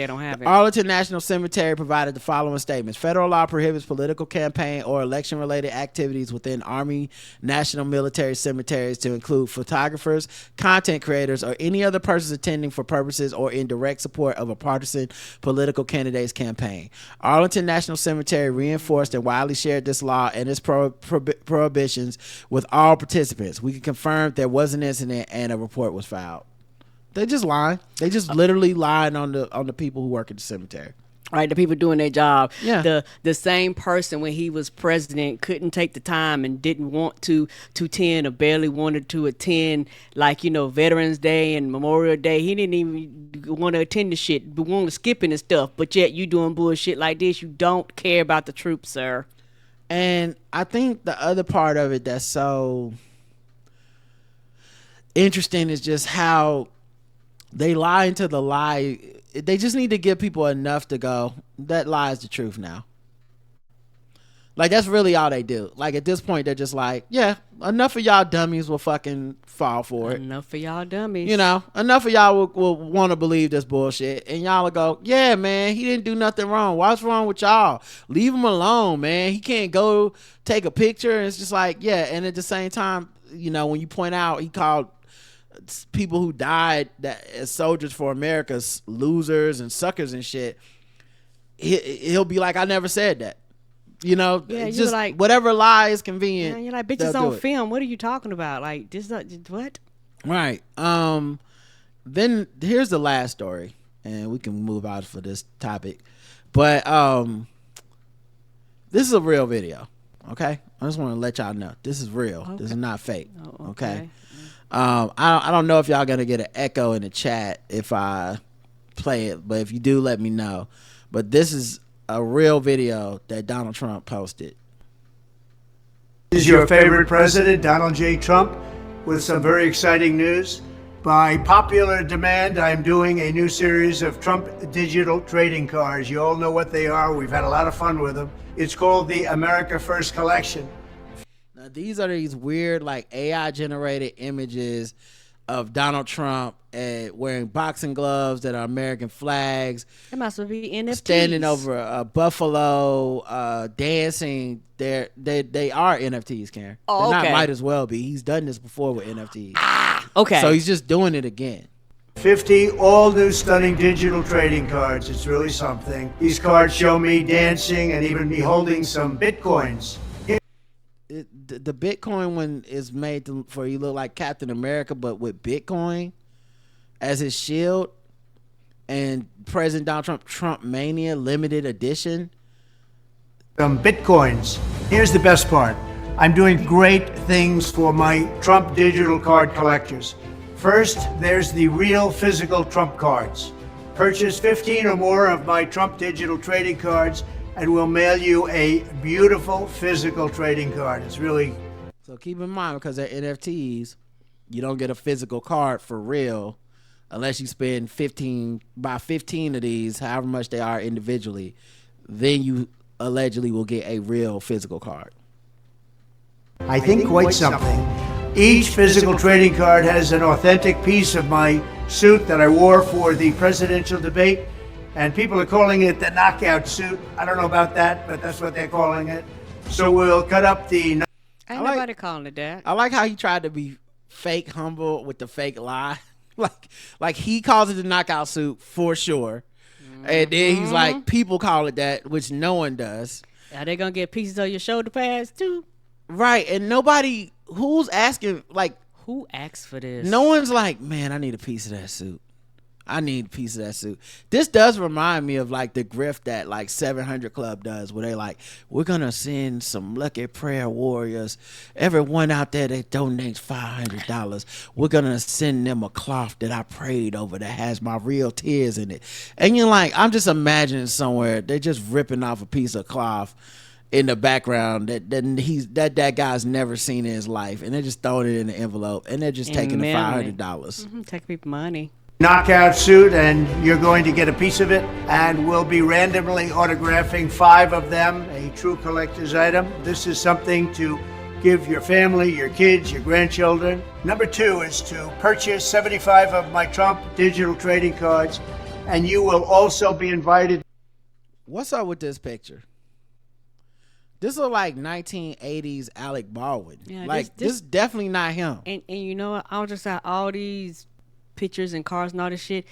don't have it. Arlington National Cemetery provided the following statements. Federal law prohibits political campaign or election-related activities within Army, national military cemeteries to include photographers, content creators, or any other persons attending for purposes or in direct support of a partisan political candidate's campaign. Arlington National Cemetery reinforced and widely shared this law and its prohibitions with all participants. We can confirm there was an incident and a report was filed. They just lying. They just literally lying on the people who work at the cemetery. Right, the people doing their job. Yeah. The same person when he was president couldn't take the time and didn't want to attend or barely wanted to attend, like, Veterans Day and Memorial Day. He didn't even want to attend the shit, but want to skip it and stuff. But yet you doing bullshit like this. You don't care about the troops, sir. And I think the other part of it that's so interesting is just how they lie into the lie. They just need to give people enough to go, that lie is the truth now. Like, that's really all they do. Like, at this point, they're just like, yeah, enough of y'all dummies will fucking fall for it. Enough of y'all dummies. Enough of y'all will want to believe this bullshit. And y'all will go, yeah, man, he didn't do nothing wrong. What's wrong with y'all? Leave him alone, man. He can't go take a picture. And it's just like, yeah. And at the same time, when you point out, he called people who died as soldiers for America losers and suckers and shit, he'll be like, I never said that. It's just like, whatever lie is convenient. Yeah, you're like, bitch, it's on film. What are you talking about? Like, this what? Right. Then here's the last story, and we can move on for this topic. But this is a real video. Okay, I just want to let y'all know this is real. Okay. This is not fake. Oh, okay. I don't know if y'all gonna get an echo in the chat if I play it, but if you do, let me know. But this is a real video that Donald Trump posted. This is your favorite president, Donald J. Trump, with some very exciting news. By popular demand, I'm doing a new series of Trump digital trading cards. You all know what they are. We've had a lot of fun with them. It's called the America First Collection. Now, these are these weird, like, AI generated images of Donald Trump wearing boxing gloves that are American flags. It must be NFTs. Standing over a buffalo, dancing. They are NFTs, Karen. Oh, okay. Not might as well be. He's done this before with NFTs. Okay. So he's just doing it again. 50 all new stunning digital trading cards. It's really something. These cards show me dancing and even me holding some Bitcoins. The Bitcoin one is made for you look like Captain America, but with Bitcoin as his shield, and President Donald Trump Mania limited edition. Some Bitcoins. Here's the best part. I'm doing great things for my Trump digital card collectors. First, there's the real physical Trump cards. Purchase 15 or more of my Trump digital trading cards and we'll mail you a beautiful physical trading card. It's really... So keep in mind, because they're NFTs, you don't get a physical card for real unless you spend 15 of these, however much they are individually. Then you allegedly will get a real physical card. I think quite something. Each physical trading card has an authentic piece of my suit that I wore for the presidential debate. And people are calling it the knockout suit. I don't know about that, but that's what they're calling it. So we'll cut up the... Ain't nobody calling it that. I like how he tried to be fake humble with the fake lie. like he calls it the knockout suit for sure. Mm-hmm. And then he's like, people call it that, which no one does. Are they going to get pieces of your shoulder pads too? Right. And nobody... Who's asking, like... Who asked for this? No one's like, man, I need a piece of that suit. I need a piece of that suit. This does remind me of like the grift that like 700 Club does, where they like, we're gonna send some lucky prayer warriors. Everyone out there that donates $500, we're gonna send them a cloth that I prayed over that has my real tears in it. And you're like, I'm just imagining somewhere they're just ripping off a piece of cloth in the background that guy's never seen in his life, and they're just throwing it in the envelope, and they're just taking the $500. Take people money. knockout suit, and you're going to get a piece of it, and we'll be randomly autographing 5 of them, a true collector's item. This is something to give your family, your kids, your grandchildren. Number 2 is to purchase 75 of my Trump digital trading cards, and you will also be invited. What's up with this picture? This look like 1980s Alec Baldwin. Yeah, like this definitely not him. And you know what? I'll just say all these pictures and cars and all this shit.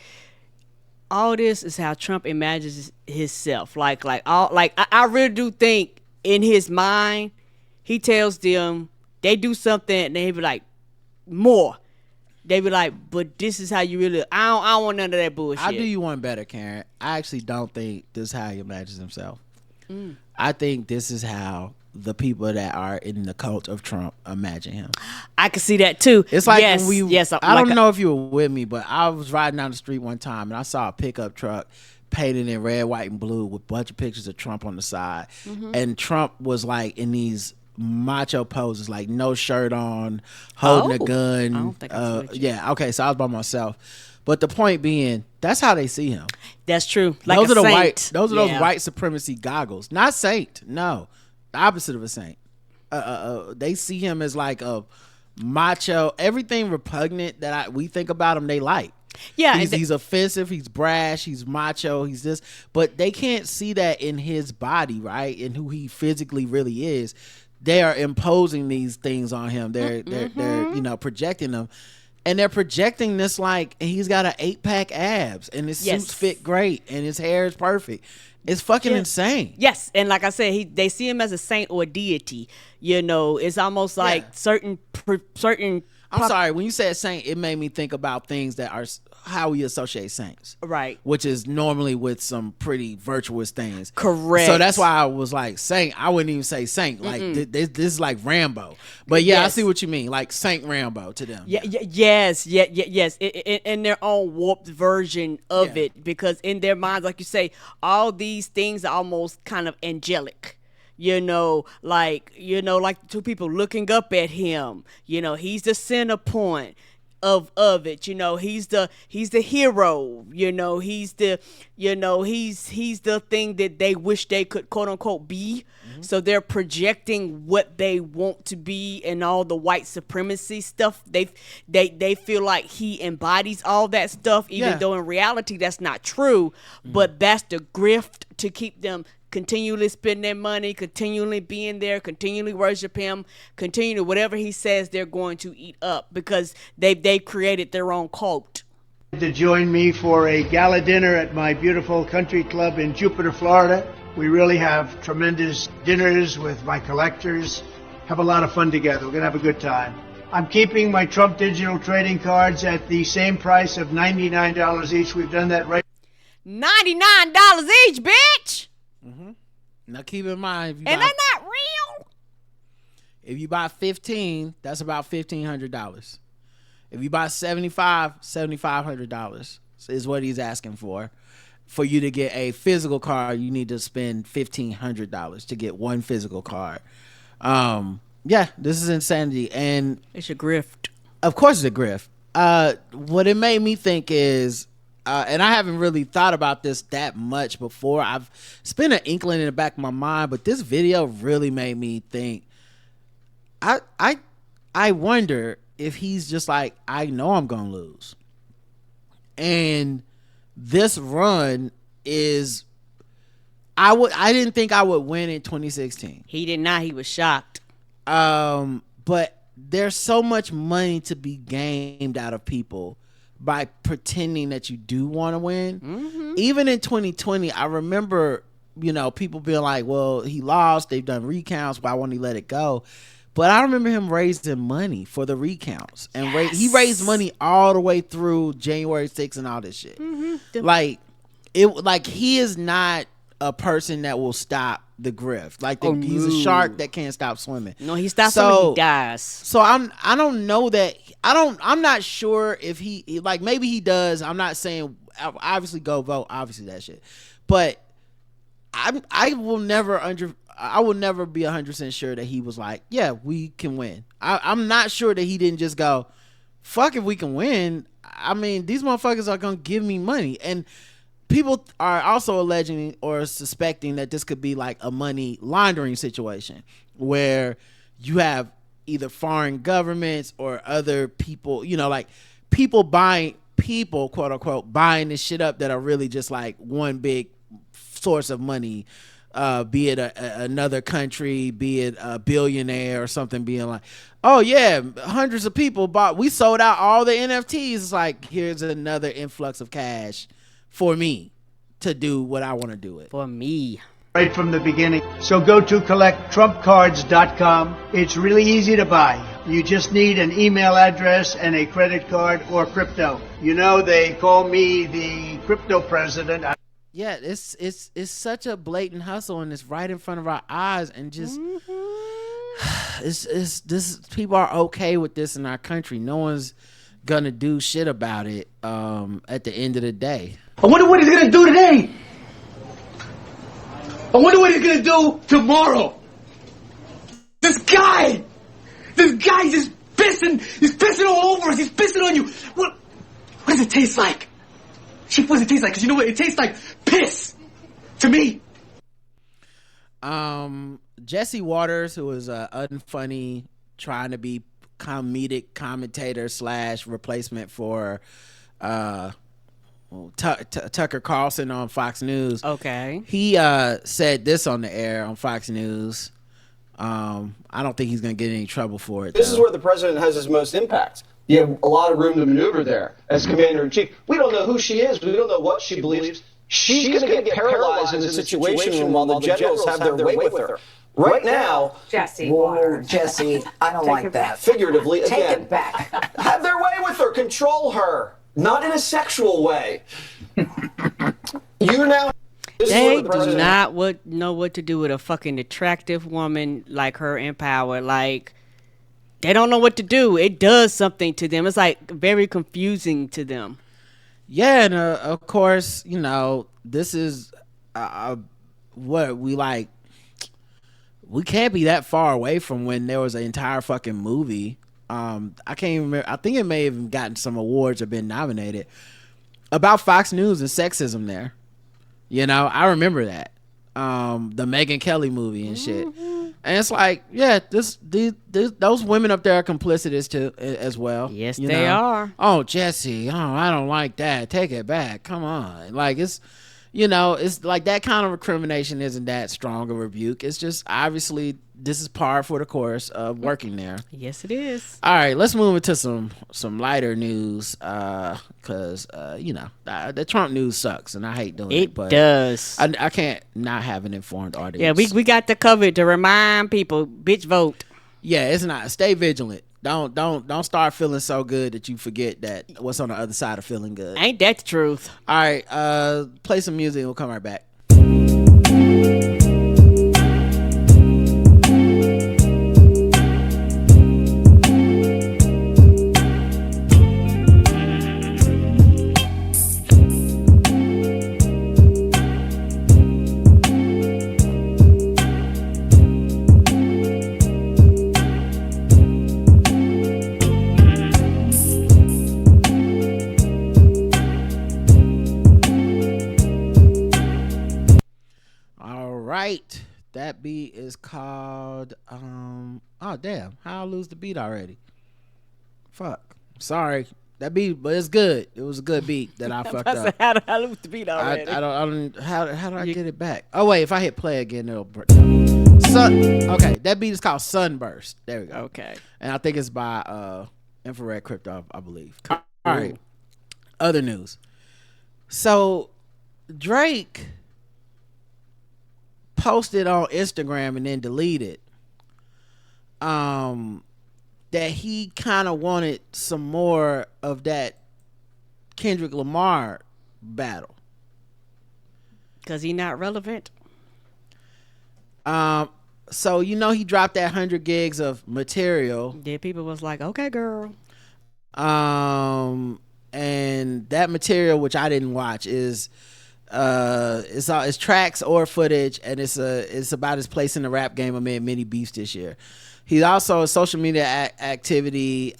All this is how Trump imagines himself. I really do think in his mind, he tells them they do something and they be like, more. They be like, but this is how you really. I don't want none of that bullshit. I'll do you one better, Karen. I actually don't think this is how he imagines himself. I think this is how the people that are in the cult of Trump imagine him. I can see that too. It's like yes, when I don't know if you were with me, but I was riding down the street one time and I saw a pickup truck painted in red, white, and blue with a bunch of pictures of Trump on the side. And Trump was like in these macho poses, like no shirt on, holding a gun. I don't think I saw yeah, okay, so I was by myself. But the point being, that's how they see him. That's true. Like those a are the saint. those white supremacy goggles. Not saint, no. The opposite of a saint. They see him as like a macho, everything repugnant that we think about him, they like. Yeah, he's offensive, he's brash, he's macho, he's this, but they can't see that in his body, right? And who he physically really is. They are imposing these things on him. They're projecting them. And they're projecting this like he's got an 8-pack abs and his suits fit great and his hair is perfect. It's fucking insane. Yes, and like I said, they see him as a saint or a deity. You know, it's almost like certain. I'm sorry, when you said saint, it made me think about things that are how we associate saints, right? Which is normally with some pretty virtuous things. Correct. So that's why I was like saint. I wouldn't even say saint. Like this is like Rambo. But yeah, I see what you mean. Like Saint Rambo to them. Yes. In their own warped version of it, because in their minds, like you say, all these things are almost kind of angelic. Like two people looking up at him. He's the center point of it. He's the hero. He's the thing that they wish they could quote unquote be. So they're projecting what they want to be and all the white supremacy stuff. They feel like he embodies all that stuff, even though in reality that's not true. But that's the grift to keep them continually spending their money, continually being there, continually worship him, continue whatever he says they're going to eat up, because they created their own cult. To join me for a gala dinner at my beautiful country club in Jupiter, Florida. We really have tremendous dinners with my collectors. Have a lot of fun together. We're going to have a good time. I'm keeping my Trump digital trading cards at the same price of $99 each. We've done that right. $99 each, bitch! Now keep in mind, they're not real. If you buy 15, that's about $1,500. If you buy 75, $7,500 is what he's asking for. For you to get a physical card, you need to spend $1,500 to get one physical card. This is insanity, and it's a grift. Of course, it's a grift. What it made me think is. And I haven't really thought about this that much before. It's been an inkling in the back of my mind, but this video really made me think. I wonder if he's just like, I know I'm gonna lose, and this run is. I didn't think I would win in 2016. He did not. He was shocked. But there's so much money to be gained out of people by pretending that you do want to win. Even in 2020, I remember, people being like, well, he lost, they've done recounts, why won't he let it go? But I remember him raising money for the recounts, and he raised money all the way through January 6th and all this shit. Like he is not a person that will stop the grift. He's a shark that can't stop swimming. No, he stops swimming, he dies. So I don't know that. I'm not sure if he like, maybe he does. I'm not saying obviously go vote, obviously that shit. But I will never be 100% sure that he was like, yeah, we can win. I'm not sure that he didn't just go, fuck if we can win. I mean, these motherfuckers are gonna give me money, and people are also alleging or suspecting that this could be like a money laundering situation where you have either foreign governments or other people, like people quote unquote buying this shit up that are really just like one big source of money, be it another country, be it a billionaire or something, being like, oh yeah, hundreds of people we sold out all the NFTs. It's like, here's another influx of cash for me to do what I want to do it. For me. Right from the beginning. So go to collecttrumpcards.com. It's really easy to buy. You just need an email address and a credit card or crypto. They call me the crypto president. Yeah, it's such a blatant hustle, and it's right in front of our eyes, and just it's this. People are okay with this in our country. No one's gonna do shit about it. At the end of the day, I wonder what he's gonna do today. I wonder what he's gonna do tomorrow. This guy just pissing. He's pissing all over us. He's pissing on you. What does it taste like? Chief, what does it taste like? Because you know what? It tastes like piss to me. Jesse Waters, who is unfunny, trying to be comedic commentator / replacement for Tucker Carlson on Fox News. Okay. He said this on the air on Fox News. I don't think he's going to get any trouble for it. This is where the president has his most impact. You have a lot of room to maneuver there as commander-in-chief. We don't know who she is. We don't know what she believes. She's going to get paralyzed in the situation room while the generals have their way with her. Right now, Jesse Waters. Jesse, I don't like that. Figuratively, Take again, it back. have their way with her. Control her. Not in a sexual way. You're now... They do not know what to do with a fucking attractive woman like her in power. Like, they don't know what to do. It does something to them. It's like very confusing to them. Yeah, and of course, this is what we like. We can't be that far away from when there was an entire fucking movie. I can't even remember. I think it may have gotten some awards or been nominated about Fox News and sexism there. I remember that. The Megyn Kelly movie and shit. And it's like, yeah, those women up there are complicit as well. Yes, they are. Oh, Jesse, I don't like that. Take it back. Come on. Like, it's like that kind of recrimination isn't that strong a rebuke. It's just obviously this is par for the course of working there. Yes, it is. All right, let's move into some lighter news, because the Trump news sucks and I hate doing it. It does. I can't not have an informed audience. Yeah, we got to cover it to remind people, bitch, vote. Yeah, it's not. Stay vigilant. Don't start feeling so good that you forget that what's on the other side of feeling good. Ain't that the truth? All right, play some music and we'll come right back. That beat is called oh damn, how I lose the beat already? Fuck. Sorry. That beat, but it's good. It was a good beat that I fucked up. How did I lose the beat already? I don't how do I get it back? Oh wait, if I hit play again it'll okay, that beat is called Sunburst. There we go. Okay. And I think it's by Infrared Crypto, I believe. All right. Other news. So Drake posted on Instagram and then deleted that he kind of wanted some more of that Kendrick Lamar battle because he not relevant. So he dropped that 100 gigs of material. Yeah, people was like, okay, girl. And that material, which I didn't watch, is it's tracks or footage, and it's about his place in the rap game amid many beefs this year. He also, social media activity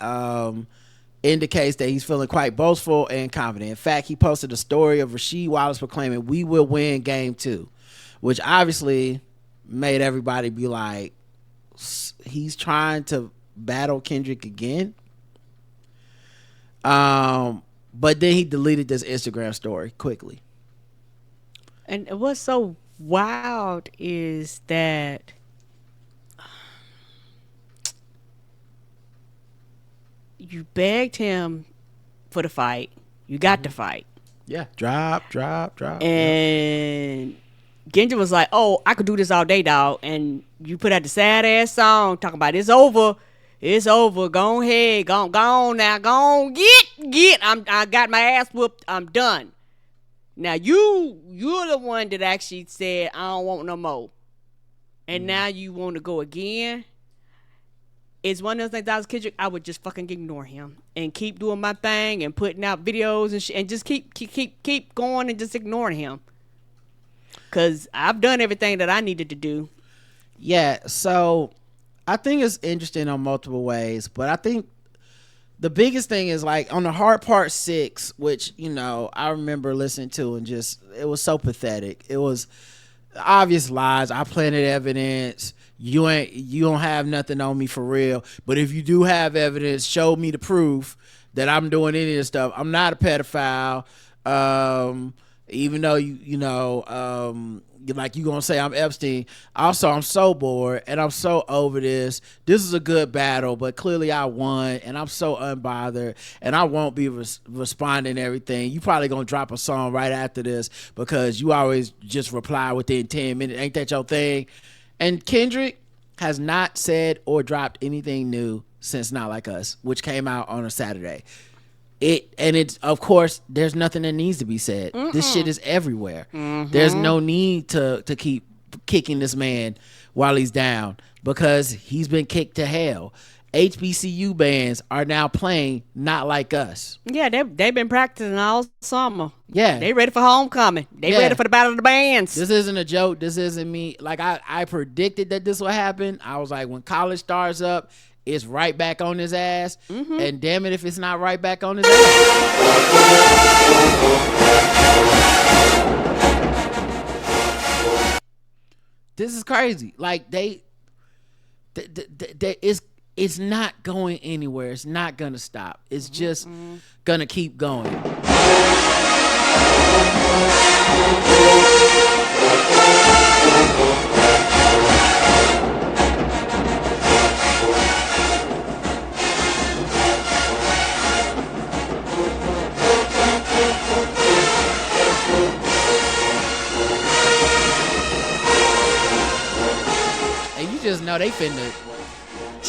indicates that he's feeling quite boastful and confident. In fact, he posted a story of Rasheed Wallace proclaiming, "We will win game 2," which obviously made everybody be like, he's trying to battle Kendrick again. But then he deleted this Instagram story quickly. And what's so wild is that you begged him for the fight. You got the fight. Yeah. Drop. And Kendrick was like, "Oh, I could do this all day, dog." And you put out the sad ass song talking about it's over. It's over. Go ahead. Go on now. Go on. Get. I got my ass whooped. I'm done. Now you're the one that actually said, "I don't want no more." And now you want to go again. It's one of those things. I was Kendrick, I would just fucking ignore him and keep doing my thing and putting out videos and shit and just keep going and just ignoring him. Cause I've done everything that I needed to do. Yeah. So I think it's interesting on multiple ways, but I think the biggest thing is like on the Hard Part 6, which, you know, I remember listening to and just, it was so pathetic. It was obvious lies. I planted evidence. You don't have nothing on me for real. But if you do have evidence, show me the proof that I'm doing any of this stuff. I'm not a pedophile. Even though like you gonna say I'm Epstein. Also, I'm so bored and I'm so over this. This is a good battle, but clearly I won and I'm so unbothered and I won't be responding to everything. You probably gonna drop a song right after this because you always just reply within 10 minutes. Ain't that your thing? And Kendrick has not said or dropped anything new since Not Like Us, which came out on a Saturday. It's of course there's nothing that needs to be said. This shit is everywhere. There's no need to keep kicking this man while he's down because he's been kicked to hell. HBCU bands are now playing Not Like Us. Yeah, they've been practicing all summer. Yeah. They ready for homecoming. They ready for the Battle of the Bands. This isn't a joke. This isn't me. Like I predicted that this would happen. I was like, when college starts up, it's right back on his ass. And damn it if it's not right back on his ass. This is crazy. Like it's not going anywhere. It's not gonna stop. It's just gonna keep going. And you just know they finna.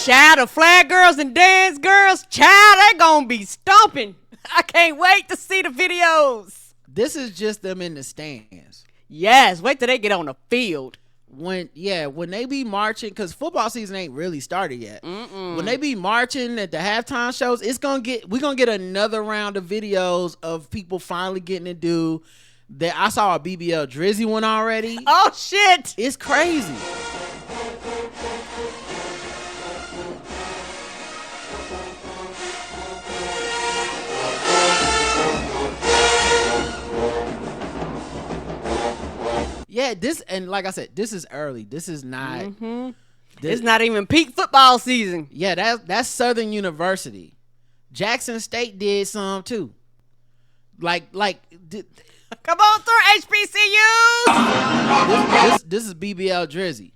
Child, the flag girls and dance girls, child, they gonna be stomping. I can't wait to see the videos. This is just them in the stands. Yes, wait till they get on the field. When they be marching, because football season ain't really started yet. When they be marching at the halftime shows, we're gonna get another round of videos of people finally getting to do that. I saw a BBL Drizzy one already. Oh shit! It's crazy. Yeah, and like I said, this is early. This is not. It's not even peak football season. Yeah, that's Southern University. Jackson State did some too. Come on through, HBCUs. This is BBL Drizzy.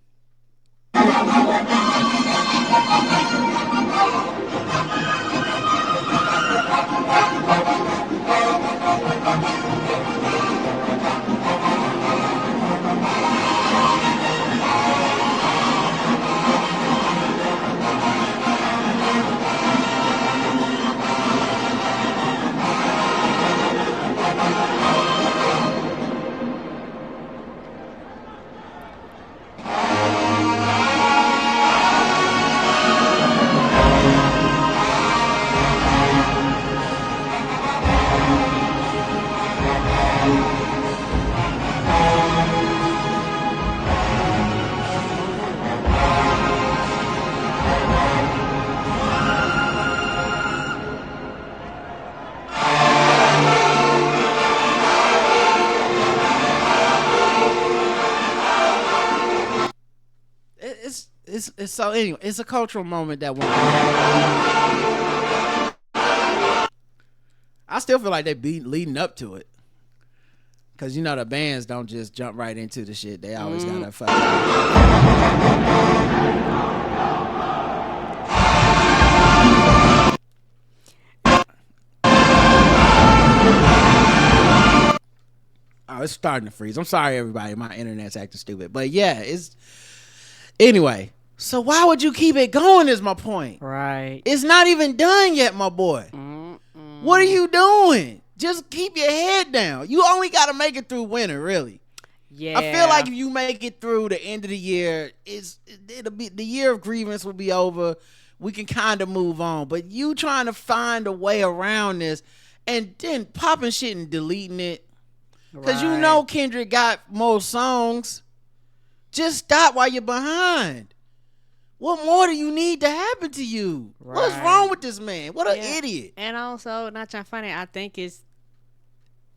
so anyway, it's a cultural moment that won't. I still feel like they be leading up to it. Cause you know the bands don't just jump right into the shit. They always gotta fuck. Oh, it's starting to freeze. I'm sorry, everybody. My internet's acting stupid. But yeah, it's anyway. So why would you keep it going? Is my point. Right. It's not even done yet, my boy. What are you doing? Just keep your head down. You only got to make it through winter, really. Yeah. I feel like if you make it through the end of the year, it'll be the year of grievance will be over. We can kind of move on. But you trying to find a way around this and then popping shit and deleting it. Because you know Kendrick got more songs. Just stop while you're behind. What more do you need to happen to you? Right. What's wrong with this man? What an idiot. And also, not trying to funny, I think it's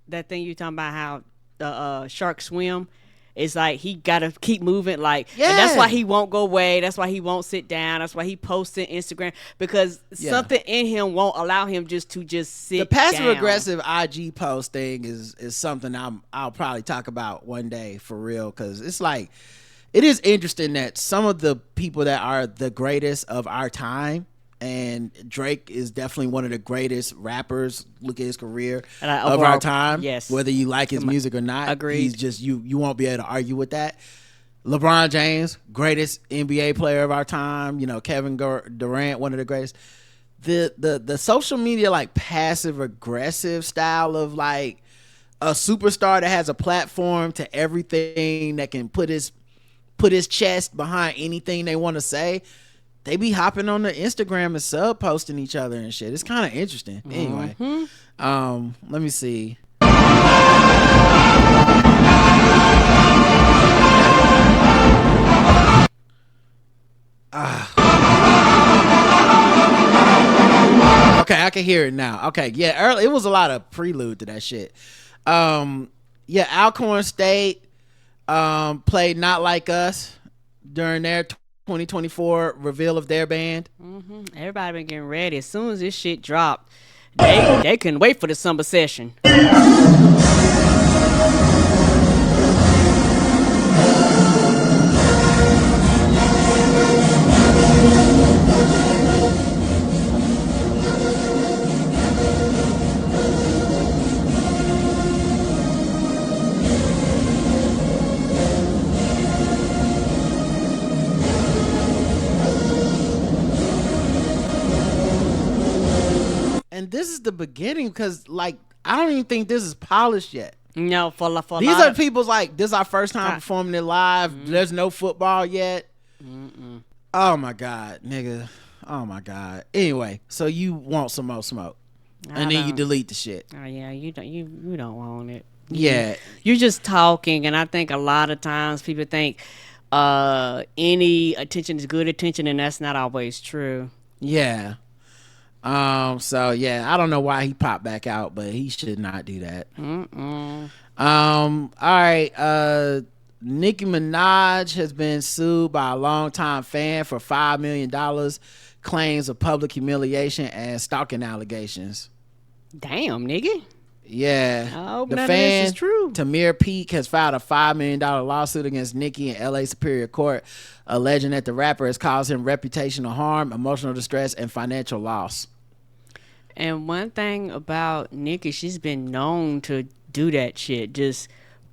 that thing you talking about how the shark swim. It's like he gotta keep moving, like, and that's why he won't go away. That's why he won't sit down. That's why he posts on Instagram, because something in him won't allow him just sit. The passive aggressive IG post thing is something I'll probably talk about one day for real, because it's like it is interesting that some of the people that are the greatest of our time. And Drake is definitely one of the greatest rappers. Look at his career of our time. Yes, whether you like his music or not, agreed. He's just you won't be able to argue with that. LeBron James, greatest NBA player of our time. You know, Kevin Durant, one of the greatest. The social media like passive aggressive style of like a superstar that has a platform to everything, that can put his chest behind anything they want to say. They be hopping on the Instagram and sub posting each other and shit. It's kind of interesting. Anyway, let me see. Okay, I can hear it now. Okay, yeah, early, it was a lot of prelude to that shit. Yeah, Alcorn State played Not Like Us during their 2024 reveal of their band. Everybody been getting ready. As soon as this shit dropped, they couldn't wait for the summer session. And this is the beginning, because like I don't even think this is polished yet. No, for these are people's like, this is our first time performing it live. There's no football yet. Oh my god, nigga. Oh my god. Anyway, so you want some more smoke, and then you delete the shit. Oh yeah, you don't want it. Yeah, you're just talking, and I think a lot of times people think any attention is good attention, and that's not always true. Yeah. So yeah, I don't know why he popped back out, but he should not do that. All right. Nicki Minaj has been sued by a longtime fan for $5 million, claims of public humiliation and stalking allegations. Damn, nigga. Yeah. I hope the none fan, of this is true. Tamir Peak, has filed a $5 million lawsuit against Nicki in LA Superior Court, alleging that the rapper has caused him reputational harm, emotional distress, and financial loss. And one thing about Nicki, she's been known to do that shit. Just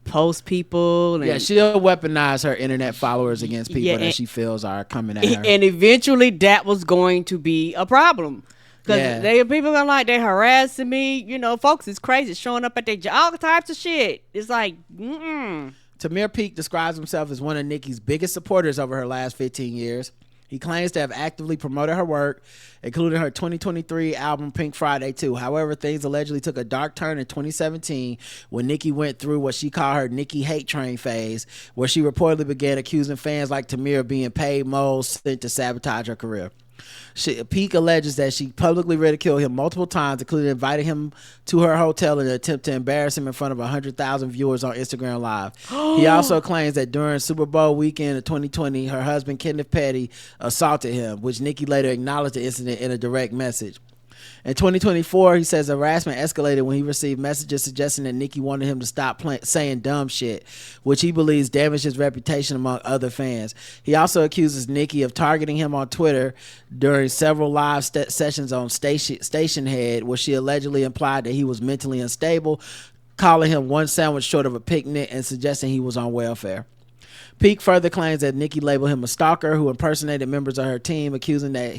post people. And, yeah, she'll weaponize her internet followers against people that she feels are coming at her. And eventually that was going to be a problem. Because people are like, they harassing me. You know, folks is crazy, showing up at their job, all types of shit. It's like, Tamir Peak describes himself as one of Nicki's biggest supporters over her last 15 years. He claims to have actively promoted her work, including her 2023 album Pink Friday 2. However, things allegedly took a dark turn in 2017 when Nicki went through what she called her Nicki hate train phase, where she reportedly began accusing fans like Tamir of being paid moles sent to sabotage her career. Peak alleges that she publicly ridiculed him multiple times, including inviting him to her hotel in an attempt to embarrass him in front of 100,000 viewers on Instagram Live. He also claims that during Super Bowl weekend of 2020, her husband Kenneth Petty assaulted him, which Nicki later acknowledged the incident in a direct message. In 2024, he says harassment escalated when he received messages suggesting that Nicki wanted him to stop saying dumb shit, which he believes damaged his reputation among other fans. He also accuses Nicki of targeting him on Twitter during several live sessions on Station Head, where she allegedly implied that he was mentally unstable, calling him one sandwich short of a picnic and suggesting he was on welfare. Peak further claims that Nicki labeled him a stalker who impersonated members of her team, accusations that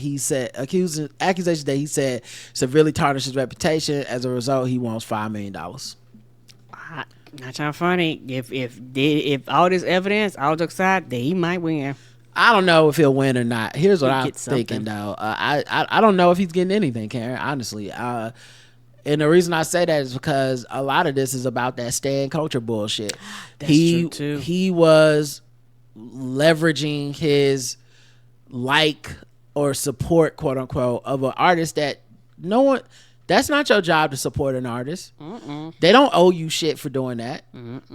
he said severely tarnished his reputation. As a result, he wants $5 million. Not trying funny. If all this evidence, all jokes aside, then he might win. I don't know if he'll win or not. Here's what I'm thinking though. I don't know if he's getting anything, Karen. Honestly, and the reason I say that is because a lot of this is about that stan culture bullshit. That's true too. He was leveraging his like or support, quote unquote, of an artist that no one. That's not your job to support an artist. They don't owe you shit for doing that.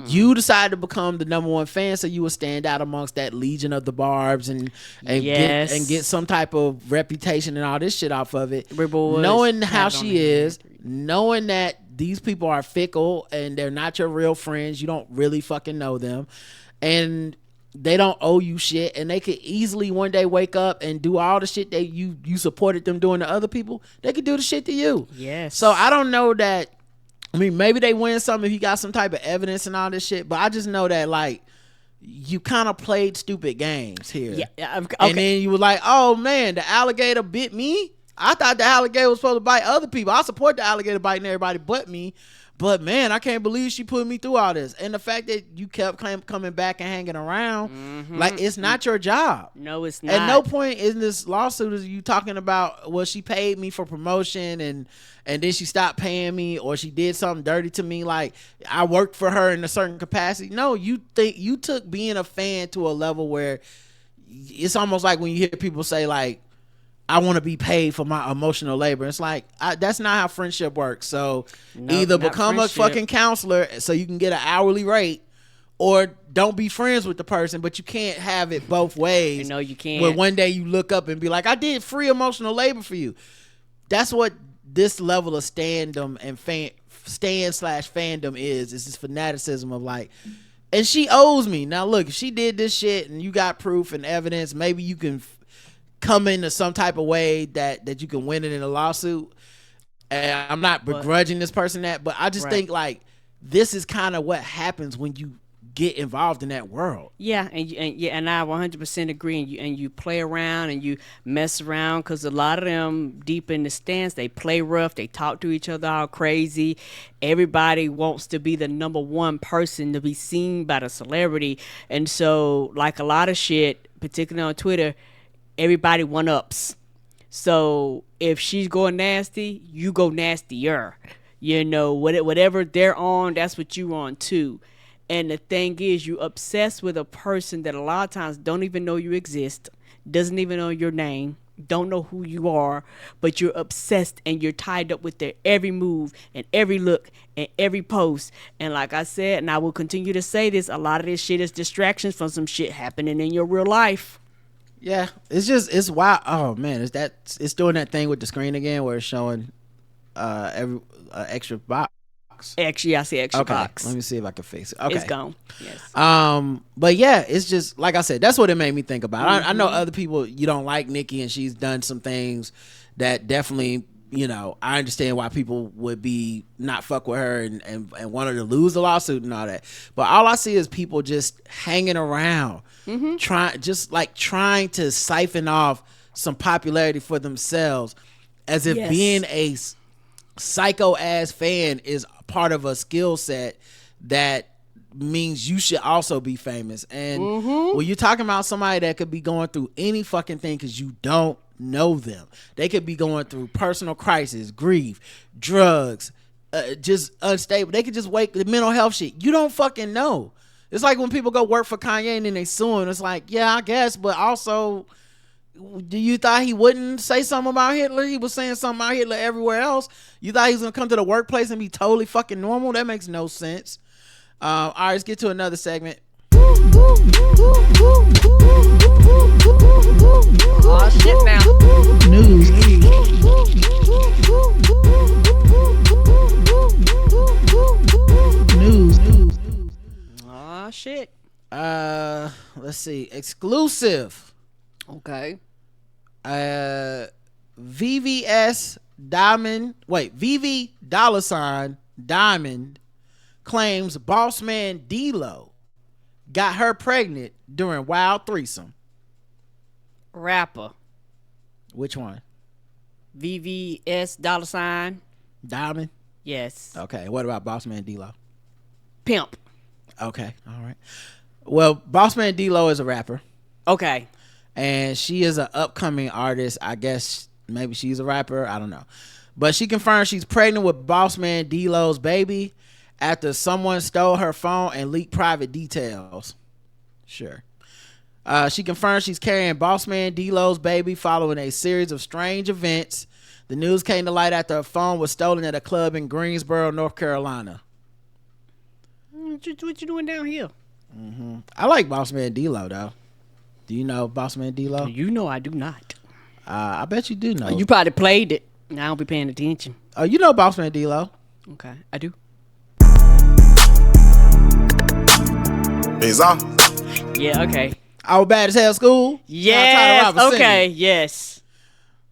You decided to become the number one fan, so you would stand out amongst that legion of the Barbs and get some type of reputation and all this shit off of it. Knowing how she is, knowing that these people are fickle and they're not your real friends, you don't really fucking know them, and they don't owe you shit, and they could easily one day wake up and do all the shit that you supported them doing to other people. They could do the shit to you. Yes. So I don't know that. I mean, maybe they win something if you got some type of evidence and all this shit, but I just know that like you kind of played stupid games here. Yeah. Okay. And then you were like, oh man, the alligator bit me. I thought the alligator was supposed to bite other people. I support the alligator biting everybody but me. But man, I can't believe she put me through all this. And the fact that you kept coming back and hanging around, like it's not your job. No, it's not. At no point in this lawsuit is you talking about, well, she paid me for promotion and then she stopped paying me, or she did something dirty to me. Like I worked for her in a certain capacity. No, you took being a fan to a level where it's almost like when you hear people say like, I want to be paid for my emotional labor. It's like, that's not how friendship works. So either become a fucking counselor so you can get an hourly rate, or don't be friends with the person, but you can't have it both ways. No, you can't. Where one day you look up and be like, I did free emotional labor for you. That's what this level of standom and stan/fandom is. It's this fanaticism of like, and she owes me. Now look, if she did this shit and you got proof and evidence, maybe you can come into some type of way that you can win it in a lawsuit. And I'm not begrudging this person that, but I just think like this is kind of what happens when you get involved in that world. Yeah, and I 100% agree. And you play around and you mess around, because a lot of them deep in the stands, they play rough, they talk to each other all crazy. Everybody wants to be the number one person to be seen by the celebrity, and so like a lot of shit, particularly on Twitter, everybody one-ups. So if she's going nasty, you go nastier. You know, whatever they're on, that's what you on too. And the thing is, you obsessed with a person that a lot of times don't even know you exist, doesn't even know your name, don't know who you are, but you're obsessed and you're tied up with their every move and every look and every post. And like I said, and I will continue to say this, a lot of this shit is distractions from some shit happening in your real life. Yeah, it's wild. Oh man, it's doing that thing with the screen again where it's showing every extra box. Actually, I see extra box. Let me see if I can fix it. Okay, it's gone. Yes. But yeah, it's just like I said. That's what it made me think about. I know other people, you don't like Nicki, and she's done some things that definitely, you know, I understand why people would be not fuck with her and want her to lose the lawsuit and all that. But all I see is people just hanging around, trying to siphon off some popularity for themselves, as if being a psycho ass fan is part of a skill set that means you should also be famous. And when you're talking about somebody that could be going through any fucking thing because you don't know them, they could be going through personal crisis, grief, drugs, just unstable. They could just the mental health shit. You don't fucking know. It's like when people go work for Kanye and then they sue him. It's like, yeah, I guess, but also Do you thought he wouldn't say something about Hitler? He was saying something about Hitler everywhere else. You thought he was gonna come to the workplace and be totally fucking normal? That makes no sense. All right, let's get to another segment. Oh shit now. News. Oh shit. Let's see. Exclusive. Okay. VVS Diamond. Wait, VV $ Diamond claims boss man D-Lo got her pregnant during wild threesome. Rapper. Which one? VVS $ Diamond. Yes. Okay. What about boss man D-Lo? Pimp. Okay. All right. Well, boss man D-Lo is a rapper. Okay. And she is an upcoming artist. I guess maybe she's a rapper. I don't know. But she confirmed she's pregnant with boss man D-Lo's baby after someone stole her phone and leaked private details. Sure. She confirmed she's carrying boss man D-Lo's baby following a series of strange events. The news came to light after her phone was stolen at a club in Greensboro, North Carolina. What you doing down here? I like boss man D-Lo, though. Do you know boss man D-Lo? You know I do not. I bet you do know. You probably played it. I don't be paying attention. Oh, you know boss man D-Lo. Okay, I do. Yeah, okay. I was bad as hell school. Yes, okay, yes.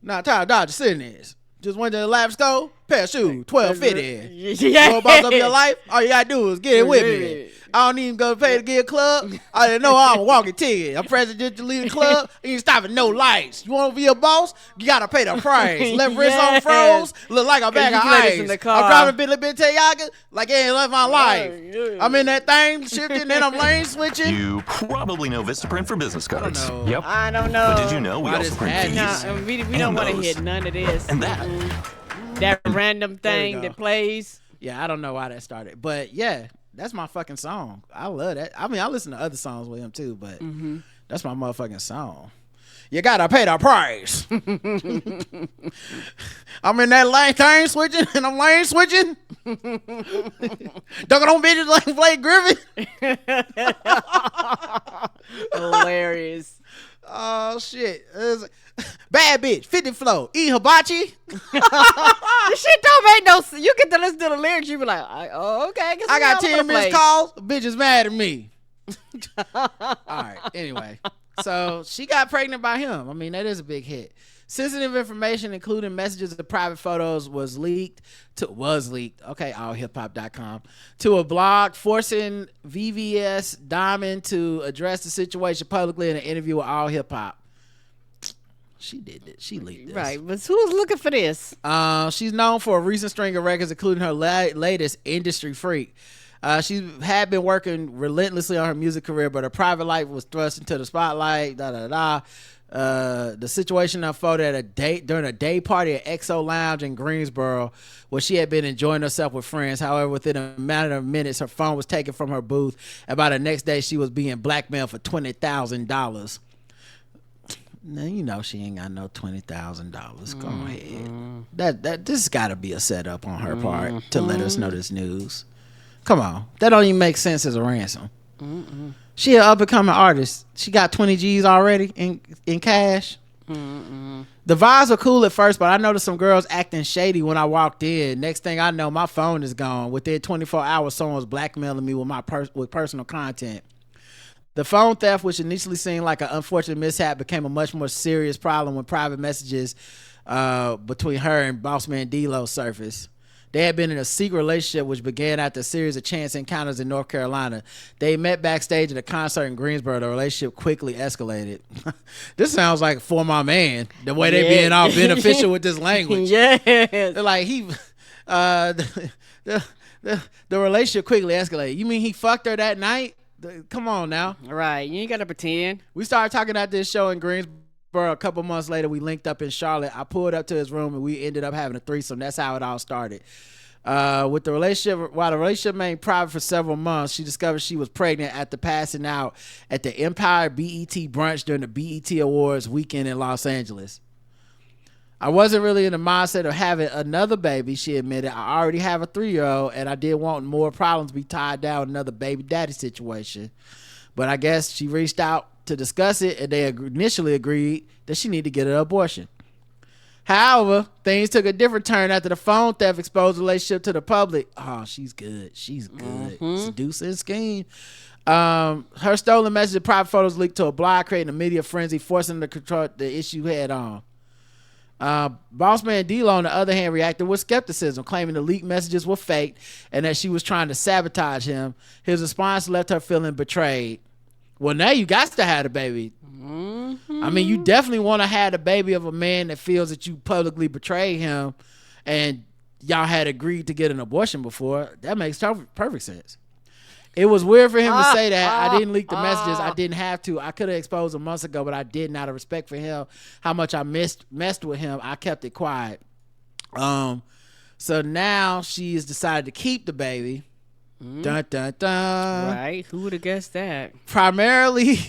Nah, Tyler Dodger Sydney's. Just went to the lab score, pair of shoes, 1250. Yeah. You want to boss up your life? All you gotta do is get it with me. I don't even go pay to get a club. I didn't know I'm a walking ticket. I'm president to lead the club. You ain't stopping no lights. You want to be a boss? You gotta pay the price. Left wrist on froze, look like a bag of ice. I'm driving Billy Bentayga like it ain't left my life. I'm in that thing shifting, then I'm lane switching. You probably know Vistaprint for business cards. Yep. I don't know. But did you know we Why also this print ad- these? No, we don't want to hear none of this. And that. That random thing go. that plays. Yeah, I don't know why that started, but yeah, that's my fucking song. I love that. I mean, I listen to other songs with him too, but that's my motherfucking song. You gotta pay the price. I'm in that lane thing switching, and I'm lane switching. Dunking on bitches like Blake Griffin. Hilarious. Oh shit. Bad bitch, 50 flow, eat hibachi. This shit don't make no sense. You get to listen to the lyrics, you be like, okay. I got 10 missed calls. Bitch is mad at me. All right. Anyway, so she got pregnant by him. I mean, that is a big hit. Sensitive information, including messages of private photos, was leaked. Okay, allhiphop.com, to a blog, forcing VVS Diamond to address the situation publicly in an interview with All Hip Hop. She did it. She leaked this. Right, but who's looking for this? She's known for a recent string of records, including her latest, Industry Freak. She had been working relentlessly on her music career, but her private life was thrust into the spotlight. The situation unfolded during a day party at XO Lounge in Greensboro, where she had been enjoying herself with friends. However, within a matter of minutes, her phone was taken from her booth, and by the next day, she was being blackmailed for $20,000. Now you know she ain't got no $20,000. Go ahead. This got to be a setup on her part to let us know this news. Come on, that don't even make sense as a ransom. She an up and coming artist. She got 20 G's already in cash. The vibes were cool at first, but I noticed some girls acting shady when I walked in. Next thing I know, my phone is gone. Within 24 hours, someone was blackmailing me with personal content. The phone theft, which initially seemed like an unfortunate mishap, became a much more serious problem when private messages between her and boss man D-Lo surfaced. They had been in a secret relationship, which began after a series of chance encounters in North Carolina. They met backstage at a concert in Greensboro. The relationship quickly escalated. This sounds like For My Man, the way they being all beneficial with this language. Yes. They're like, the relationship quickly escalated. You mean he fucked her that night? Come on now. Right, you ain't got to pretend. We started talking at this show in Greensboro. A couple months later, we linked up in Charlotte. I pulled up to his room and we ended up having a threesome. That's how it all started. While the relationship remained private for several months, she discovered she was pregnant after passing out at the Empire BET brunch during the BET Awards weekend in Los Angeles. I wasn't really in the mindset of having another baby, she admitted. I already have a 3-year-old, and I didn't want more problems to be tied down with another baby daddy situation. But I guess she reached out to discuss it, and they initially agreed that she needed to get an abortion. However, things took a different turn after the phone theft exposed the relationship to the public. Oh, she's good. Seduce and scheme. Her stolen message and private photos leaked to a blog, creating a media frenzy, forcing her to control the issue head on. Bossman D-Lo, on the other hand, reacted with skepticism, claiming the leaked messages were fake and that she was trying to sabotage him. His response left her feeling betrayed. Well, now you got to have a baby. I mean, you definitely want to have a baby of a man that feels that you publicly betrayed him and y'all had agreed to get an abortion before. That makes perfect sense. It was weird for him to say that. I didn't leak the messages. I didn't have to. I could have exposed him months ago, but I didn't. Out of respect for him, how much I messed with him, I kept it quiet. So now she's decided to keep the baby. Dun, dun, dun. Right. Who would have guessed that? Primarily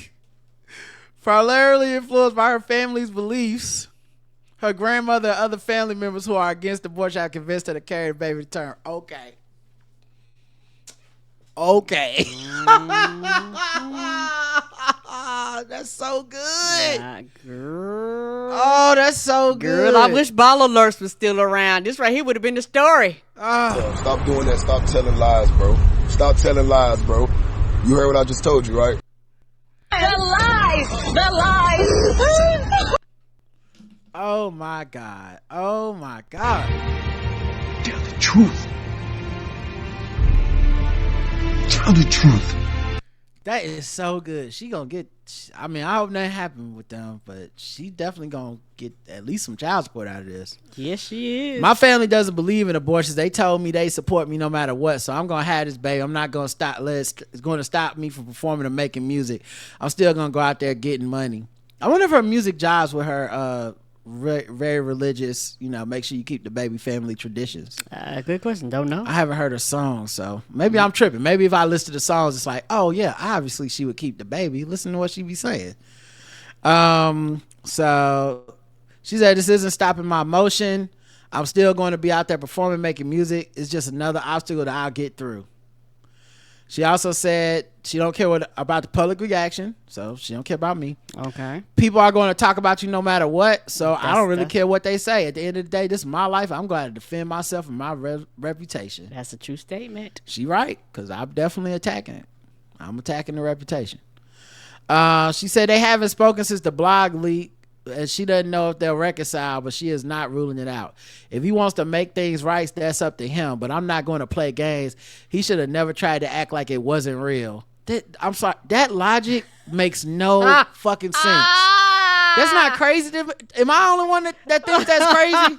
influenced by her family's beliefs, her grandmother and other family members who are against abortion are convinced her to carry the baby to term. Okay. That's so good. Girl. Oh, that's so good. Girl, I wish Ball Alerts was still around. This right here would have been the story. Stop doing that. Stop telling lies, bro. Stop telling lies, bro. You heard what I just told you, right? The lies. Oh my God. Tell the truth. Tell the truth. That is so good. She gonna get, I mean, I hope nothing happened with them, but she definitely gonna get at least some child support out of this. Yes, she is. My family doesn't believe in abortions. They told me they support me no matter what, so I'm gonna have this baby. I'm not gonna stop. It's going to stop me from performing and making music. I'm still gonna go out there getting money. I wonder if her music jives with her very religious, make sure you keep the baby family traditions. Good question. Don't know. I haven't heard her song, so maybe I'm tripping. Maybe if I listen to the songs, it's like, oh yeah, obviously she would keep the baby. Listen to what she be saying. So she said, this isn't stopping my motion. I'm still going to be out there performing, making music. It's just another obstacle that I'll get through. She also said she don't care about the public reaction, so she don't care about me. Okay. People are going to talk about you no matter what, so I don't really care what they say. At the end of the day, this is my life. I'm going to defend myself and my reputation. That's a true statement. She right, because I'm definitely attacking it. I'm attacking the reputation. She said they haven't spoken since the blog leak, and she doesn't know if they'll reconcile, but she is not ruling it out. If he wants to make things right, that's up to him, but I'm not going to play games. He should have never tried to act like it wasn't real. I'm sorry, that logic makes no fucking sense. That's not crazy. Am I the only one that thinks that's crazy?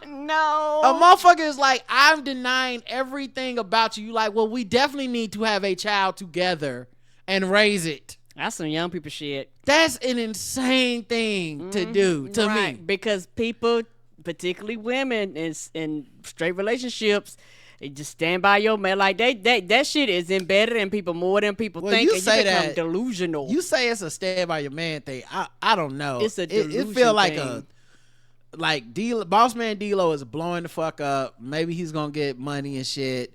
No. A motherfucker is like, I'm denying everything about you. You like, well, we definitely need to have a child together and raise it. That's some young people shit. That's an insane thing to do to me. Because people, particularly women in straight relationships, they just stand by your man. Like that shit is embedded in people more than people think. You say you become that delusional. You say it's a stand by your man thing. I don't know. It's a delusion it feel like thing. Boss Man D-Lo is blowing the fuck up. Maybe he's gonna get money and shit.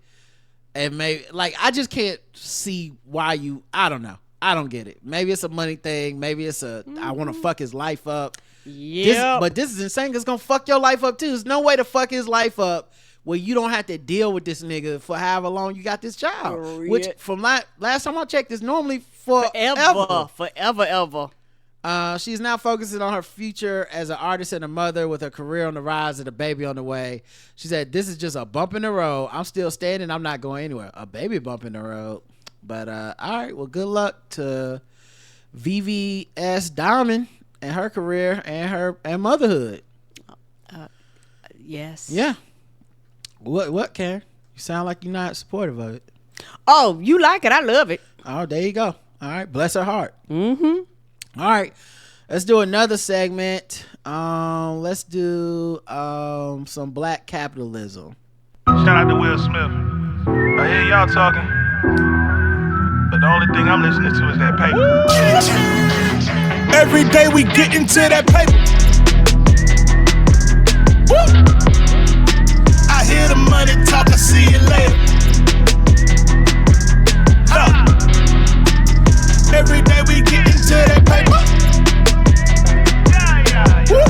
And maybe I just can't see why I don't know. I don't get it. Maybe it's a money thing. Maybe it's I want to fuck his life up. Yeah. But this is insane. It's gonna fuck your life up too. There's no way to fuck his life up where you don't have to deal with this nigga for however long you got this child. Which from last time I checked is normally forever. Forever. She's now focusing on her future as an artist and a mother with her career on the rise and a baby on the way. She said, this is just a bump in the road. I'm still standing. I'm not going anywhere. A baby bump in the road. But all right, well, good luck to VVS Diamond and her career and motherhood. Yes. Yeah. What, Karen? You sound like you're not supportive of it. Oh, you like it? I love it. Oh, there you go. All right, bless her heart. Mm-hmm. All right, let's do another segment. Let's do some black capitalism. Stop shout out to Will Smith. I hear y'all talking, but the only thing I'm listening to is that paper. Every day we get into that paper. Woo! I hear the money talk, I see you later. Every day we get into that paper. Woo!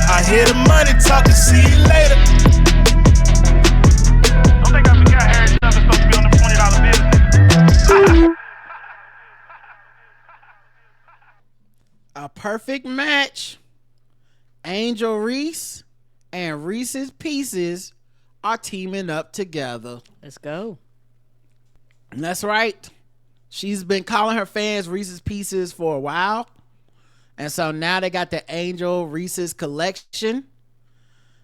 I hear the money talk, I see you later. Don't think I forgot Harry Chubb is supposed to be on the $20 business. A perfect match. Angel Reese and Reese's Pieces are teaming up together. Let's go. And that's right. She's been calling her fans Reese's Pieces for a while. And so now they got the Angel Reese's collection.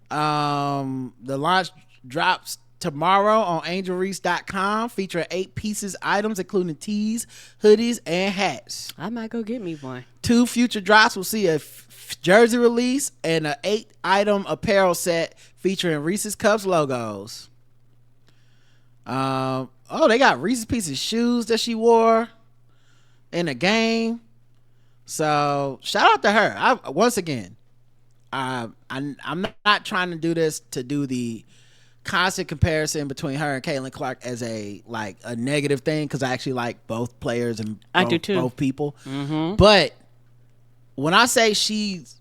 The launch drops tomorrow on angelreese.com, featuring 8 pieces items, including tees, hoodies, and hats. I might go get me one. 2 future drops will see a jersey release and an 8-item apparel set featuring Reese's Cups logos. They got Reese's Pieces shoes that she wore in the game. So shout out to her. Once again, I'm not trying to do this to do the constant comparison between her and Caitlin Clark as a negative thing, because I actually like both players and both people. Mm-hmm. But when I say she's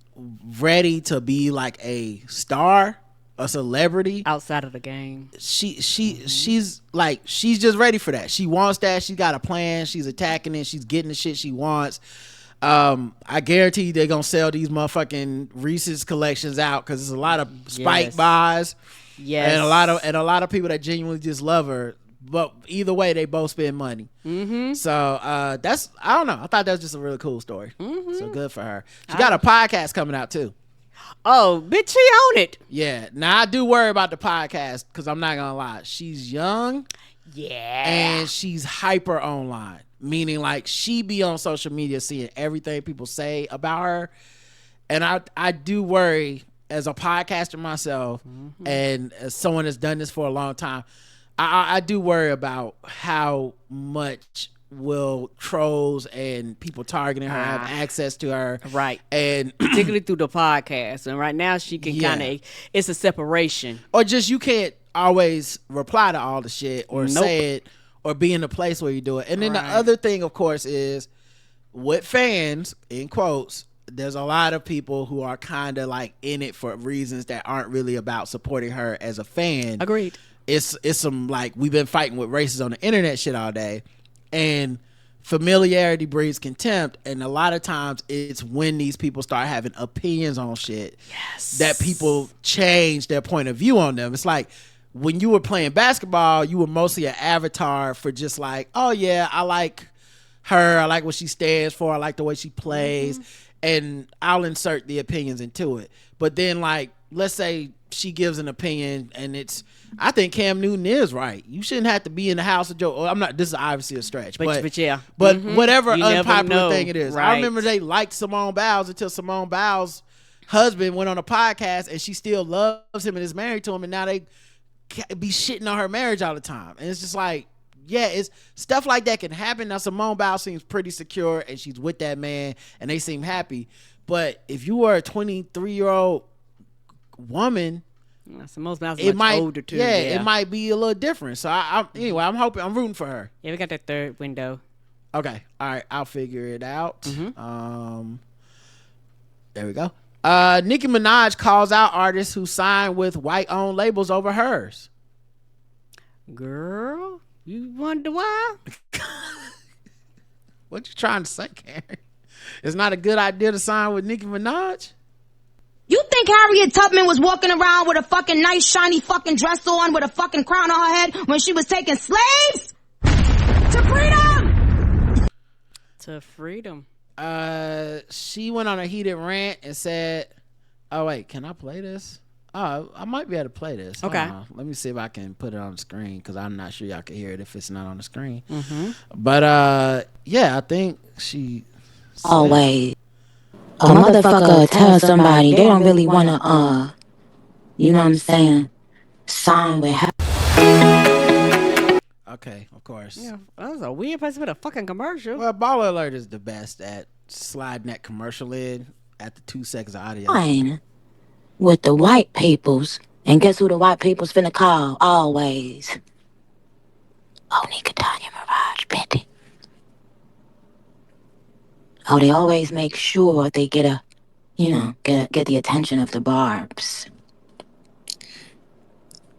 ready to be like a star, a celebrity outside of the game, she's just ready for that. She wants that. She got a plan. She's attacking it. She's getting the shit she wants. I guarantee you they're gonna sell these motherfucking Reese's collections out, because there's a lot of spike buys. Yes. And a lot of people that genuinely just love her. But either way, they both spend money. Mm-hmm. So I don't know. I thought that was just a really cool story. Mm-hmm. So good for her. She got a podcast coming out too. Oh, bitch, she own it. Yeah. Now I do worry about the podcast, because I'm not gonna lie. She's young. Yeah. And she's hyper online. Meaning like she be on social media seeing everything people say about her. And I do worry, as a podcaster myself, mm-hmm. and as someone that's done this for a long time, I do worry about how much will trolls and people targeting her have access to her. Right. And particularly through the podcast. And right now she can kind of, it's a separation. Or just you can't always reply to all the shit or say it or be in a place where you do it. And then the other thing, of course, is with fans, in quotes, there's a lot of people who are kind of like in it for reasons that aren't really about supporting her as a fan. Agreed. It's some like, we've been fighting with racists on the internet shit all day, and familiarity breeds contempt. And a lot of times it's when these people start having opinions on shit that people change their point of view on them. It's like when you were playing basketball, you were mostly an avatar for just like, oh yeah, I like her, I like what she stands for, I like the way she plays, and I'll insert the opinions into it. But then like, let's say she gives an opinion and I think Cam Newton is right. You shouldn't have to be in the house of Joe. I'm not, this is obviously a stretch, but yeah. But whatever you unpopular thing it is. Right. I remember they liked Simone Biles until Simone Biles' husband went on a podcast and she still loves him and is married to him, and now they be shitting on her marriage all the time. And it's just like, yeah, it's stuff like that can happen. Now Simone Biles seems pretty secure and she's with that man and they seem happy. But if you were a 23-year-old woman, Simone Biles is much older too. Yeah, it might be a little different. So anyway, I'm rooting for her. Yeah, we got that third window. Okay, all right, I'll figure it out. Mm-hmm. There we go. Nicki Minaj calls out artists who sign with white-owned labels over hers. Girl, you wonder why? What you trying to say, Karen? It's not a good idea to sign with Nicki Minaj? You think Harriet Tubman was walking around with a fucking nice shiny fucking dress on with a fucking crown on her head when she was taking slaves to freedom? To freedom. She went on a heated rant and said, oh wait, can I play this? Oh, I might be able to play this. Okay. Let me see if I can put it on the screen, because I'm not sure y'all can hear it if it's not on the screen. Mm-hmm. But yeah, I think she said, always a motherfucker tell somebody they don't really want to, you know what I'm saying, signed with her. Okay, of course. Yeah, that was a weird place to put a fucking commercial. Well, Baller Alert is the best at sliding that commercial in at the 2 seconds of audio. Fine. With the white peoples. And guess who the white people's finna call? Always. Oh, Nicki Minaj, Betty. Oh, they always make sure they get the attention of the barbs.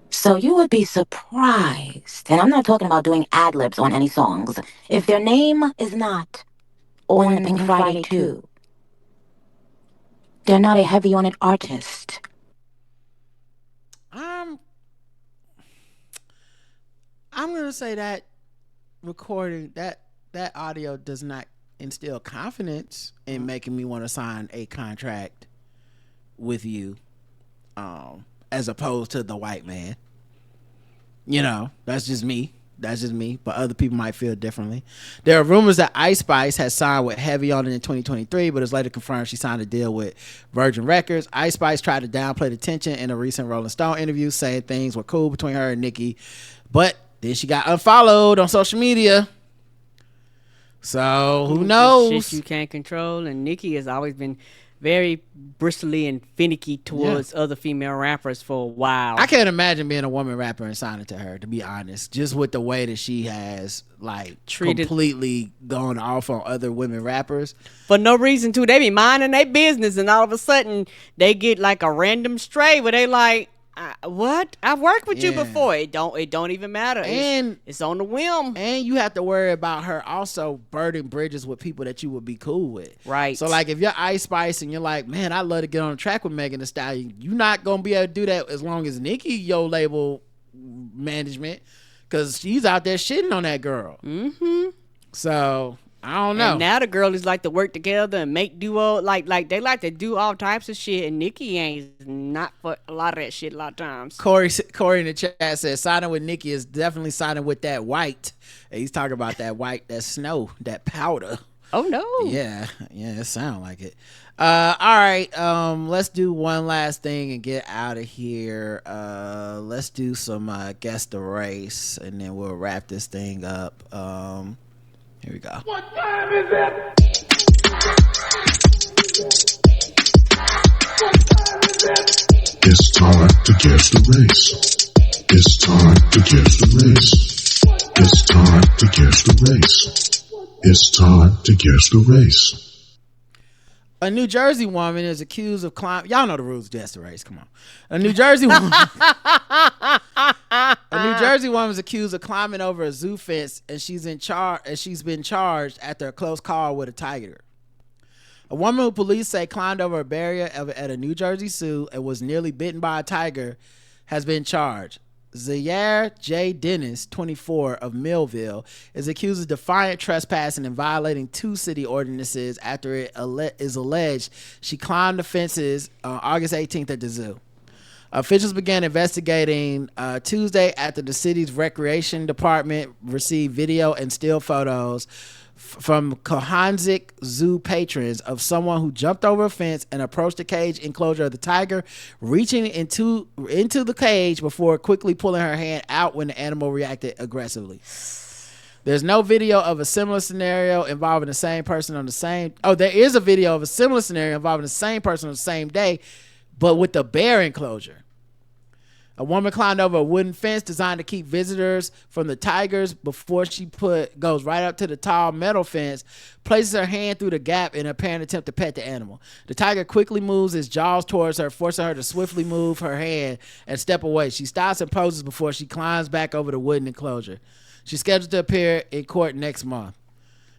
So you would be surprised, and I'm not talking about doing ad-libs on any songs, if their name is not on Pink Friday 2. They're not a heavy-on-it artist. I'm gonna say that recording that audio does not instill confidence in making me want to sign a contract with you, as opposed to the white man. You know, that's just me. But other people might feel differently. There are rumors that Ice Spice has signed with Heavy on it in 2023, but it's later confirmed she signed a deal with Virgin Records. Ice Spice tried to downplay the tension in a recent Rolling Stone interview, saying things were cool between her and Nicki, but then she got unfollowed on social media. So who knows? Shit you can't control. And Nicki has always been very bristly and finicky towards other female rappers for a while. I can't imagine being a woman rapper and signing to her, to be honest, just with the way that she has completely gone off on other women rappers for no reason too. They be minding their business and all of a sudden they get like a random stray where they like, what? I've worked with you before. It don't even matter. And it's on the whim. And you have to worry about her also burning bridges with people that you would be cool with. Right. So like if you're Ice Spice and you're like, man, I'd love to get on a track with Megan Thee Stallion, you're not gonna be able to do that as long as Nicki your label management, because she's out there shitting on that girl. Mm-hmm. So I don't know. And now the girls like to work together and make duo, like they like to do all types of shit, and Nicki ain't not for a lot of that shit a lot of times. Corey in the chat says signing with Nicki is definitely signing with that white. And he's talking about that white, that snow, that powder. Oh no. Yeah, it sounds like it. All right, let's do one last thing and get out of here. Let's do some guess the race, and then we'll wrap this thing up. Here we go. What time is it? It's time to guess the race. It's time to guess the race. It's time to guess the race. It's time to guess the race. A New Jersey woman is accused of climbing. Y'all know the rules of Guess the Race. Come on. A New Jersey woman. A New Jersey woman is accused of climbing over a zoo fence, and she's been charged after a close call with a tiger. A woman who police say climbed over a barrier at a New Jersey zoo and was nearly bitten by a tiger has been charged. Zaire J. Dennis, 24, of Millville, is accused of defiant trespassing and violating 2 city ordinances after it is alleged she climbed the fences on August 18th at the zoo. Officials began investigating Tuesday after the city's recreation department received video and still photos from Cohasset Zoo patrons of someone who jumped over a fence and approached the cage enclosure of the tiger, reaching into the cage before quickly pulling her hand out when the animal reacted aggressively. There's no video of a similar scenario involving the same person on the same... Oh, there is a video of a similar scenario involving the same person on the same day, but with the bear enclosure. A woman climbed over a wooden fence designed to keep visitors from the tigers before she goes right up to the tall metal fence, places her hand through the gap in an apparent attempt to pet the animal. The tiger quickly moves its jaws towards her, forcing her to swiftly move her hand and step away. She stops and poses before she climbs back over the wooden enclosure. She's scheduled to appear in court next month.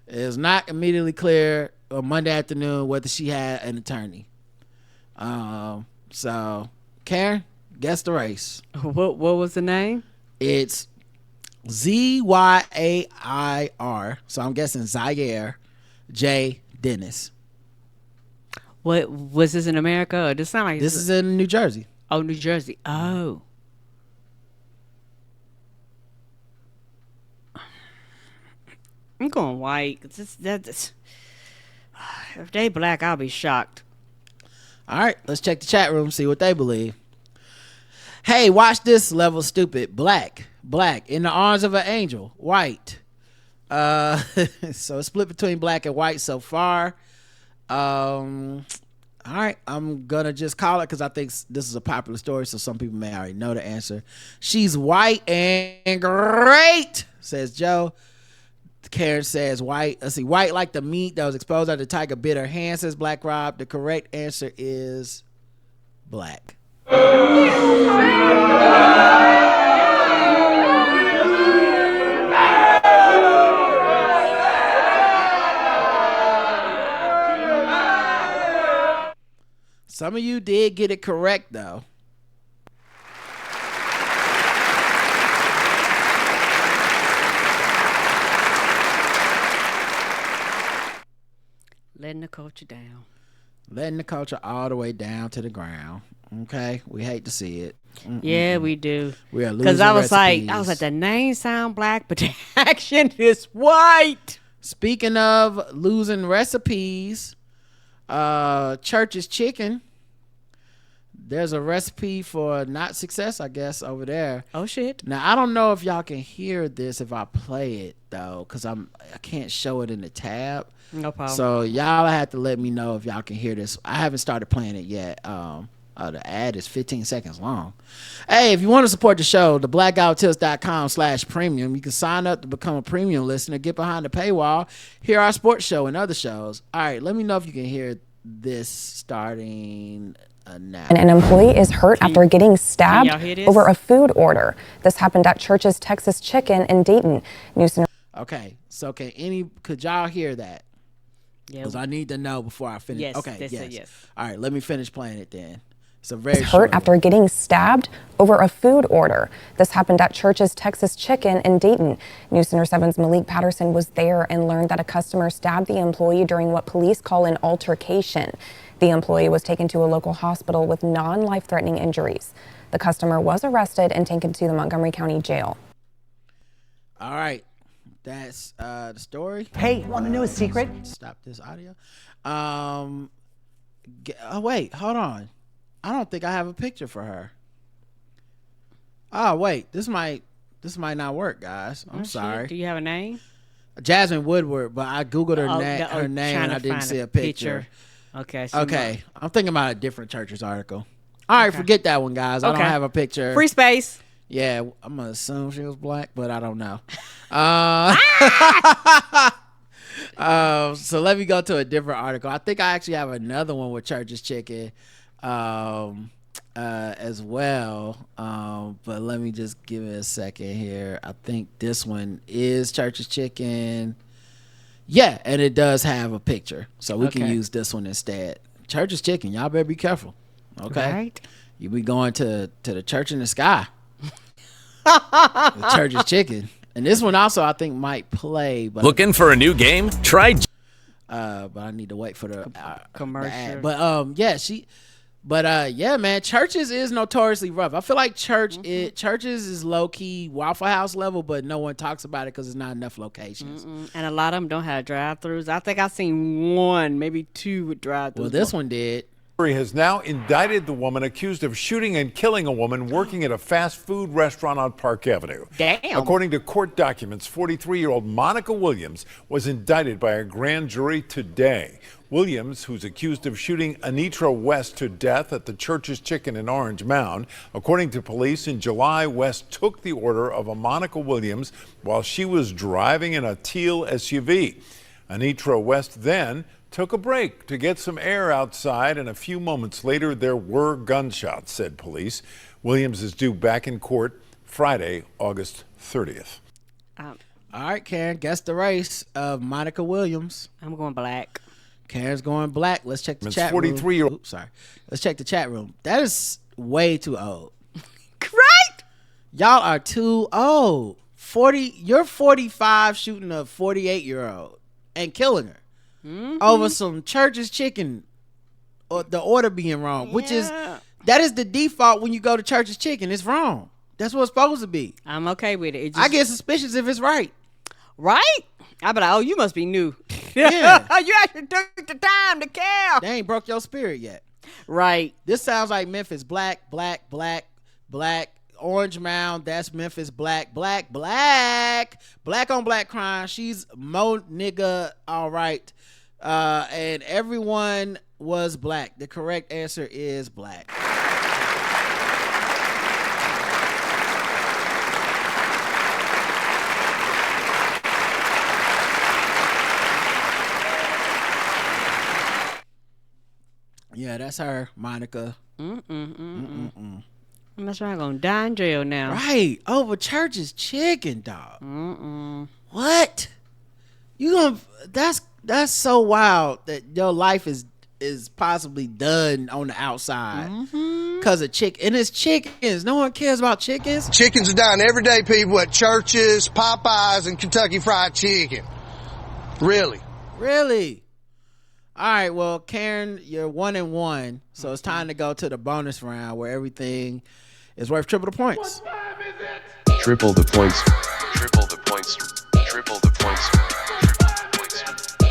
It is not immediately clear on Monday afternoon whether she had an attorney. So, Karen, guess the race. What was the name? It's Zayair. So I'm guessing Zaire J. Dennis. What was this in America? Or this sound like this is in New Jersey. Oh, New Jersey. Oh. I'm going white. If they black, I'll be shocked. All right, let's check the chat room, see what they believe. Hey, watch this level stupid. Black. In the arms of an angel. White. So it's split between black and white so far. All right, I'm gonna just call it because I think this is a popular story, so some people may already know the answer. She's white and great, says Joe. Karen says white. Let's see, white like the meat that was exposed after the tiger bit her hand, says Black Rob. The correct answer is black. Some of you did get it correct though. Letting the culture down. Letting the culture all the way down to the ground. Okay, we hate to see it. Yeah, we do. We are losing because I was recipes. like, the name sound black, but the action is white. Speaking of losing recipes, Church's Chicken. There's a recipe for not success, I guess, over there. Oh shit! Now I don't know if y'all can hear this if I play it though, because I can't show it in the tab. No problem. So y'all have to let me know if y'all can hear this. I haven't started playing it yet. The ad is 15 seconds long. Hey, if you want to support the show, the blackouttips.com/premium. You can sign up to become a premium listener, get behind the paywall, hear our sports show and other shows. All right, let me know if you can hear this starting now. An employee is hurt after getting stabbed over a food order. This happened at Church's Texas Chicken in Dayton. Okay, so could y'all hear that? Yeah. Because I need to know before I finish. Yes. Okay, yes. yes. All right, let me finish playing it then. It's a very hurt after getting stabbed over a food order. This happened at Church's Texas Chicken in Dayton. News Center 7's Malik Patterson was there and learned that a customer stabbed the employee during what police call an altercation. The employee was taken to a local hospital with non-life-threatening injuries. The customer was arrested and taken to the Montgomery County Jail. All right, that's the story. Hey, want to know a secret? Stop this audio. Wait, hold on. I don't think I have a picture for her. Oh wait, this might not work, guys. I'm sorry. Shit. Do you have a name? Jasmine Woodward, but I googled her name and I didn't see a picture. Okay. Okay, I'm thinking about a different Church's article. All right, forget that one, guys. I don't have a picture. Free space. Yeah, I'm gonna assume she was black, but I don't know. So let me go to a different article. I think I actually have another one with Church's Chicken as well. But let me just give it a second here. I think this one is Church's Chicken. Yeah, and it does have a picture, so we can use this one instead. Church's Chicken, y'all better be careful. Okay, right. You be going to the church in the sky. The Church's Chicken, and this one also I think might play. But looking for a new game? Try. But I need to wait for the commercial. The ad. But yeah, man, Church's is notoriously rough. I feel like Church's is low key Waffle House level, but no one talks about it because there's not enough locations. And a lot of them don't have drive-throughs. I think I've seen one, maybe two with drive-throughs. Well, this one did. Has now indicted the woman accused of shooting and killing a woman working at a fast food restaurant on Park Avenue. Damn. According to court documents, 43-year-old Monica Williams was indicted by a grand jury today. Williams, who's accused of shooting Anitra West to death at the Church's Chicken in Orange Mound. According to police, in July, West took the order of a Monica Williams while she was driving in a teal SUV. Anitra West then took a break to get some air outside, and a few moments later there were gunshots, said police. Williams is due back in court Friday, August 30th. All right, Karen, guess the race of Monica Williams. I'm going black. Karen's going black. Let's check the chat 43 room. Oops, sorry. Let's check the chat room. That is way too old. Right? Y'all are too old. You're 45 shooting a 48-year-old and killing her. Over some Church's Chicken, or the order being wrong, which is that is the default when you go to Church's Chicken. It's wrong. That's what it's supposed to be. I'm okay with it. I get suspicious if it's right. Right? I be like, oh, you must be new. Yeah. You actually took the time to care. They ain't broke your spirit yet. Right. This sounds like Memphis. Black, black, black. Black. Orange Mound, that's Memphis. Black on black crime. She's mo nigga, all right. And everyone was black. The correct answer is black. Yeah, that's her, Monica. That's right. I'm gonna die in jail now. Right. Over Church's chicken, dog. What? You gonna? That's so wild that your life is possibly done on the outside because of chicken. And it's chickens. No one cares about chickens. Chickens are dying every day, people, at churches, Popeyes, and Kentucky Fried Chicken. Really? All right. Well, Karen, you're 1-1, so it's time to go to the bonus round where everything is worth triple the points. What time is it? Triple the points. Triple the points. Triple the points.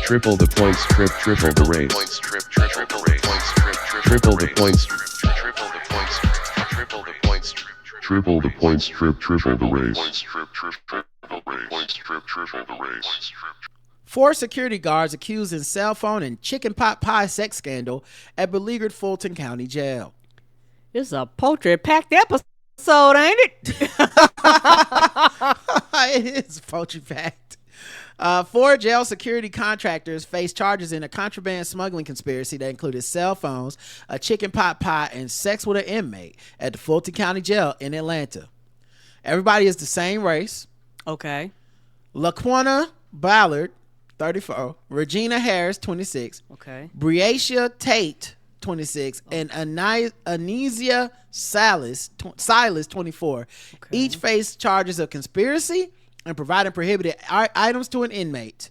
Triple the points. Triple the race. Triple the race. Triple the points. Triple the points. Triple the points. Triple the points. Triple the race. Triple the race. 4 security guards accused in cell phone and chicken pot pie sex scandal at beleaguered Fulton County Jail. It's a poultry-packed episode, ain't it? It is poultry-packed. 4 jail security contractors face charges in a contraband smuggling conspiracy that included cell phones, a chicken pot pie, and sex with an inmate at the Fulton County Jail in Atlanta. Everybody is the same race. Okay. Laquana Ballard, 34. Regina Harris, 26. Okay. Breacia Tate, 26, and Anesia Silas, 24. Okay. Each face charges of conspiracy and providing prohibited items to an inmate.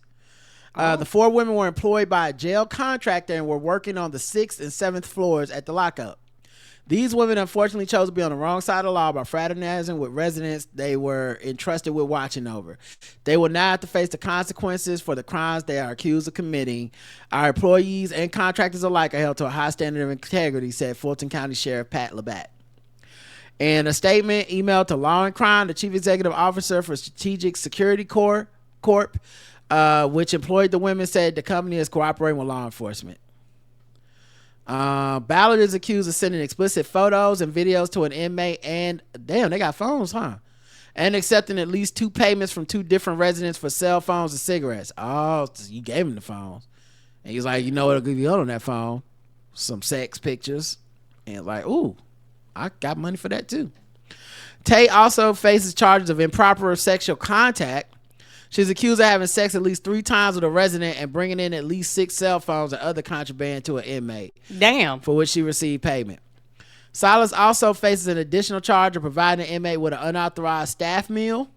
The 4 women were employed by a jail contractor and were working on the 6th and 7th floors at the lockup. These women unfortunately chose to be on the wrong side of the law by fraternizing with residents they were entrusted with watching over. They will now have to face the consequences for the crimes they are accused of committing. Our employees and contractors alike are held to a high standard of integrity, said Fulton County Sheriff Pat Labatt. In a statement emailed to Law and Crime, the Chief Executive Officer for Strategic Security Corp, which employed the women, said the company is cooperating with law enforcement. Ballard is accused of sending explicit photos and videos to an inmate and damn, they got phones, huh? And accepting at least 2 payments from 2 different residents for cell phones and cigarettes. Oh, you gave him the phones. And he's like, you know what'll give you on that phone? Some sex pictures. And like, ooh, I got money for that too. Tate also faces charges of improper sexual contact. She's accused of having sex at least 3 times with a resident and bringing in at least 6 cell phones and other contraband to an inmate. Damn. For which she received payment. Silas also faces an additional charge of providing an inmate with an unauthorized staff meal.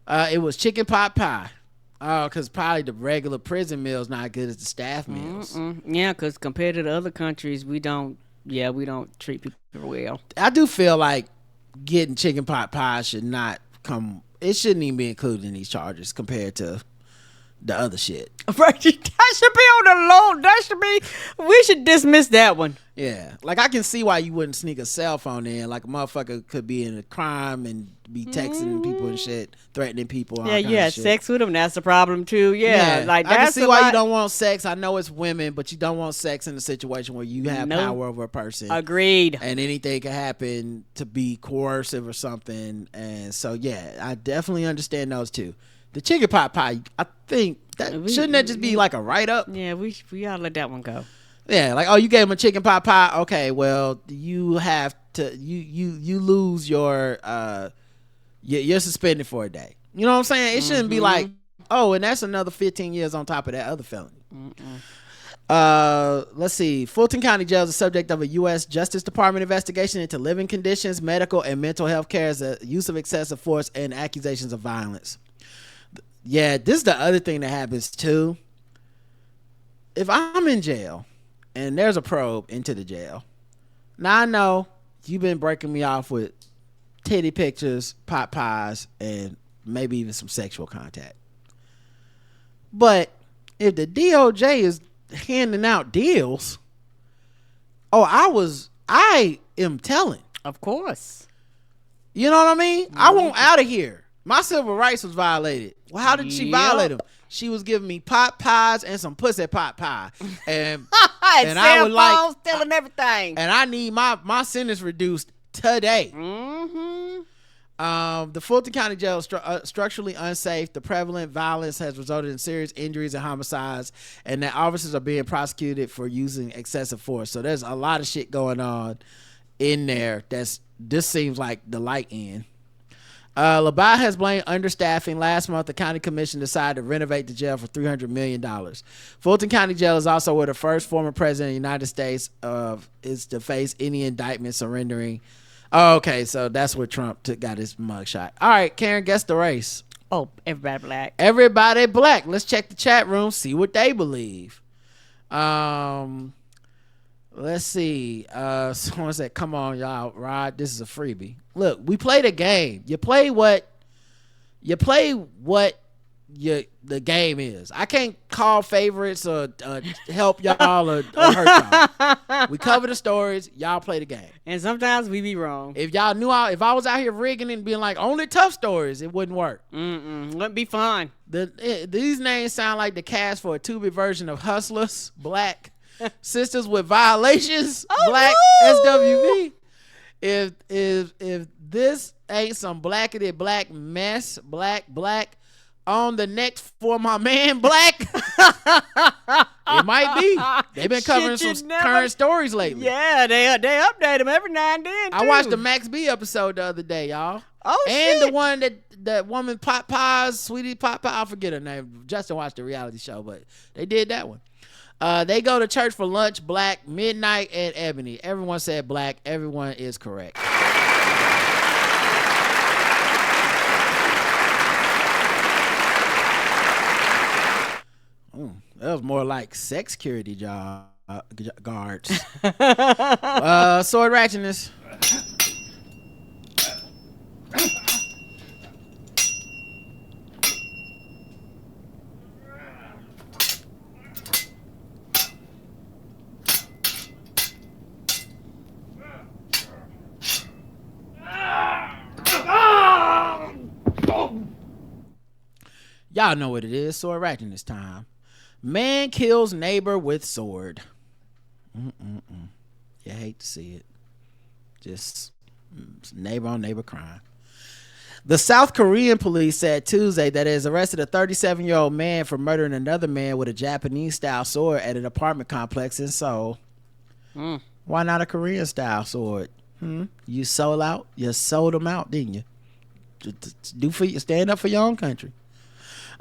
It was chicken pot pie. Oh, because probably the regular prison meal is not good as the staff meals. Yeah, because compared to the other countries, we don't treat people well. I do feel like getting chicken pot pie should not come... It shouldn't even be included in these charges compared to the other shit. Right, that should be on the low. That should be. We should dismiss that one. Yeah, like I can see why you wouldn't sneak a cell phone in. Like a motherfucker could be in a crime and be texting people and shit, threatening people. Yeah, you had sex with them. That's the problem too. Yeah, like I that's can see why you don't want sex. I know it's women, but you don't want sex in a situation where you have power over a person. Agreed. And anything can happen to be coercive or something. And so yeah, I definitely understand those two. The chicken pot pie, I think shouldn't that just be like a write up? Yeah, we gotta let that one go. Yeah, like, oh, you gave him a chicken pot pie. Okay, well, you have to you lose your you're suspended for a day. You know what I'm saying? It shouldn't be like, oh, and that's another 15 years on top of that other felony. Let's see. Fulton County Jail is the subject of a U.S. Justice Department investigation into living conditions, medical and mental health care, as a use of excessive force, and accusations of violence. Yeah, this is the other thing that happens too. If I'm in jail and there's a probe into the jail, now I know you've been breaking me off with titty pictures, pot pies, and maybe even some sexual contact. But if the DOJ is handing out deals, I am telling. Of course. You know what I mean? I want out of here. My civil rights was violated. Well, how did she violate them? She was giving me pot pies and some pussy pot pie, and I would like stealing everything. And I need my sentence reduced today. The Fulton County Jail is structurally unsafe. The prevalent violence has resulted in serious injuries and homicides, and that officers are being prosecuted for using excessive force. So there's a lot of shit going on in there. This seems like the light end. Labatt has blamed understaffing. Last month, the county commission decided to renovate the jail for $300 million. Fulton County Jail is also where the first former president of the United States is to face any indictment surrendering. Oh, okay, so that's where Trump got his mugshot. All right, Karen, guess the race. Oh, everybody black. Everybody black. Let's check the chat room, see what they believe. Let's see. Someone said, come on, y'all, Rod, this is a freebie. Look, we played a game. You play what the game is. I can't call favorites or help y'all or hurt y'all. We cover the stories. Y'all play the game. And sometimes we be wrong. If y'all knew if I was out here rigging and being like only tough stories, it wouldn't work. Wouldn't be fun. These names sound like the cast for a 2-bit version of Hustlers, Black, Sisters with Violations, Black, SWV. If this ain't some blackety black mess, black on the next for my man Black, it might be. They've been covering some current stories lately. Yeah, they update them every now and then too. I watched the Max B episode the other day, y'all. Oh, and shit. the one that woman Pot Pies, Sweetie Pot Pie, I forget her name. Justin watched the reality show, but they did that one. They go to church for lunch, Black, Midnight, and Ebony. Everyone said Black. Everyone is correct. That was more like sex security guards. Sword ratchetness. Y'all know what it is. Sword ratchetness time. Man kills neighbor with sword. You hate to see it. Just neighbor on neighbor crime. The South Korean police said Tuesday that it has arrested a 37-year-old man for murdering another man with a Japanese-style sword at an apartment complex in Seoul. Why not a Korean-style sword? You sold them out, didn't you? Stand up for your own country.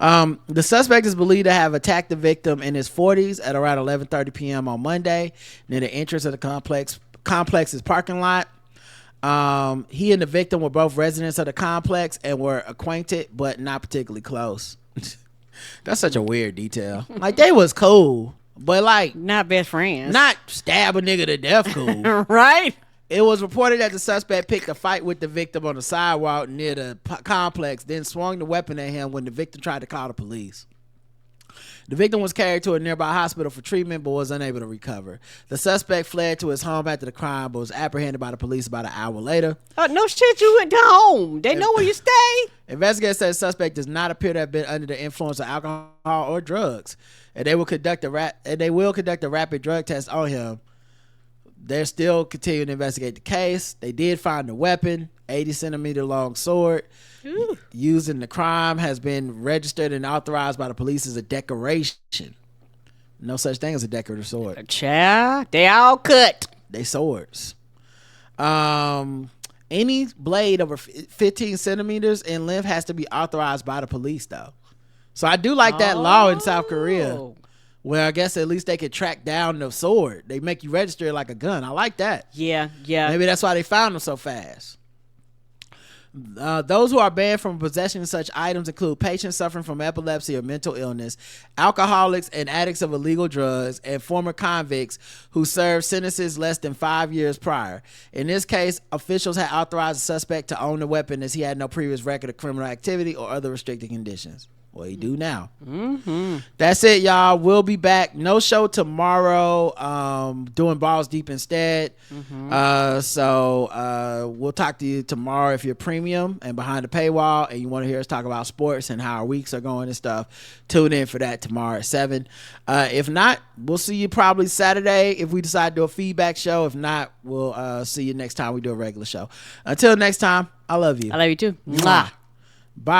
The suspect is believed to have attacked the victim in his 40s at around 11:30 p.m. on Monday near the entrance of the complex's parking lot. He and the victim were both residents of the complex and were acquainted but not particularly close. That's such a weird detail. Like, they was cool, but like not best friends. Not stab a nigga to death cool. Right? It was reported that the suspect picked a fight with the victim on the sidewalk near the complex, then swung the weapon at him when the victim tried to call the police. The victim was carried to a nearby hospital for treatment but was unable to recover. The suspect fled to his home after the crime but was apprehended by the police about an hour later. Oh, no shit, you went to home. They know where you stay. Investigators said the suspect does not appear to have been under the influence of alcohol or drugs, and they will conduct a rapid drug test on him. They're still continuing to investigate the case. They did find the weapon, 80-centimeter long sword used in the crime, has been registered and authorized by the police as a decoration. No such thing as a decorative sword. Child, they all cut. They swords. Any blade over 15 centimeters in length has to be authorized by the police, though. So I do like that law in South Korea. Well, I guess at least they could track down the sword. They make you register it like a gun. I like that. Yeah. Maybe that's why they found them so fast. Those who are banned from possession of such items include patients suffering from epilepsy or mental illness, alcoholics and addicts of illegal drugs, and former convicts who served sentences less than 5 years prior. In this case, officials had authorized the suspect to own the weapon as he had no previous record of criminal activity or other restricted conditions. Well, he do now. Mm-hmm. That's it, y'all. We'll be back. No show tomorrow. Doing Balls Deep instead. Mm-hmm. So we'll talk to you tomorrow if you're premium and behind the paywall and you want to hear us talk about sports and how our weeks are going and stuff. Tune in for that tomorrow at 7. If not, we'll see you probably Saturday if we decide to do a feedback show. If not, we'll see you next time we do a regular show. Until next time, I love you. I love you too. Mwah.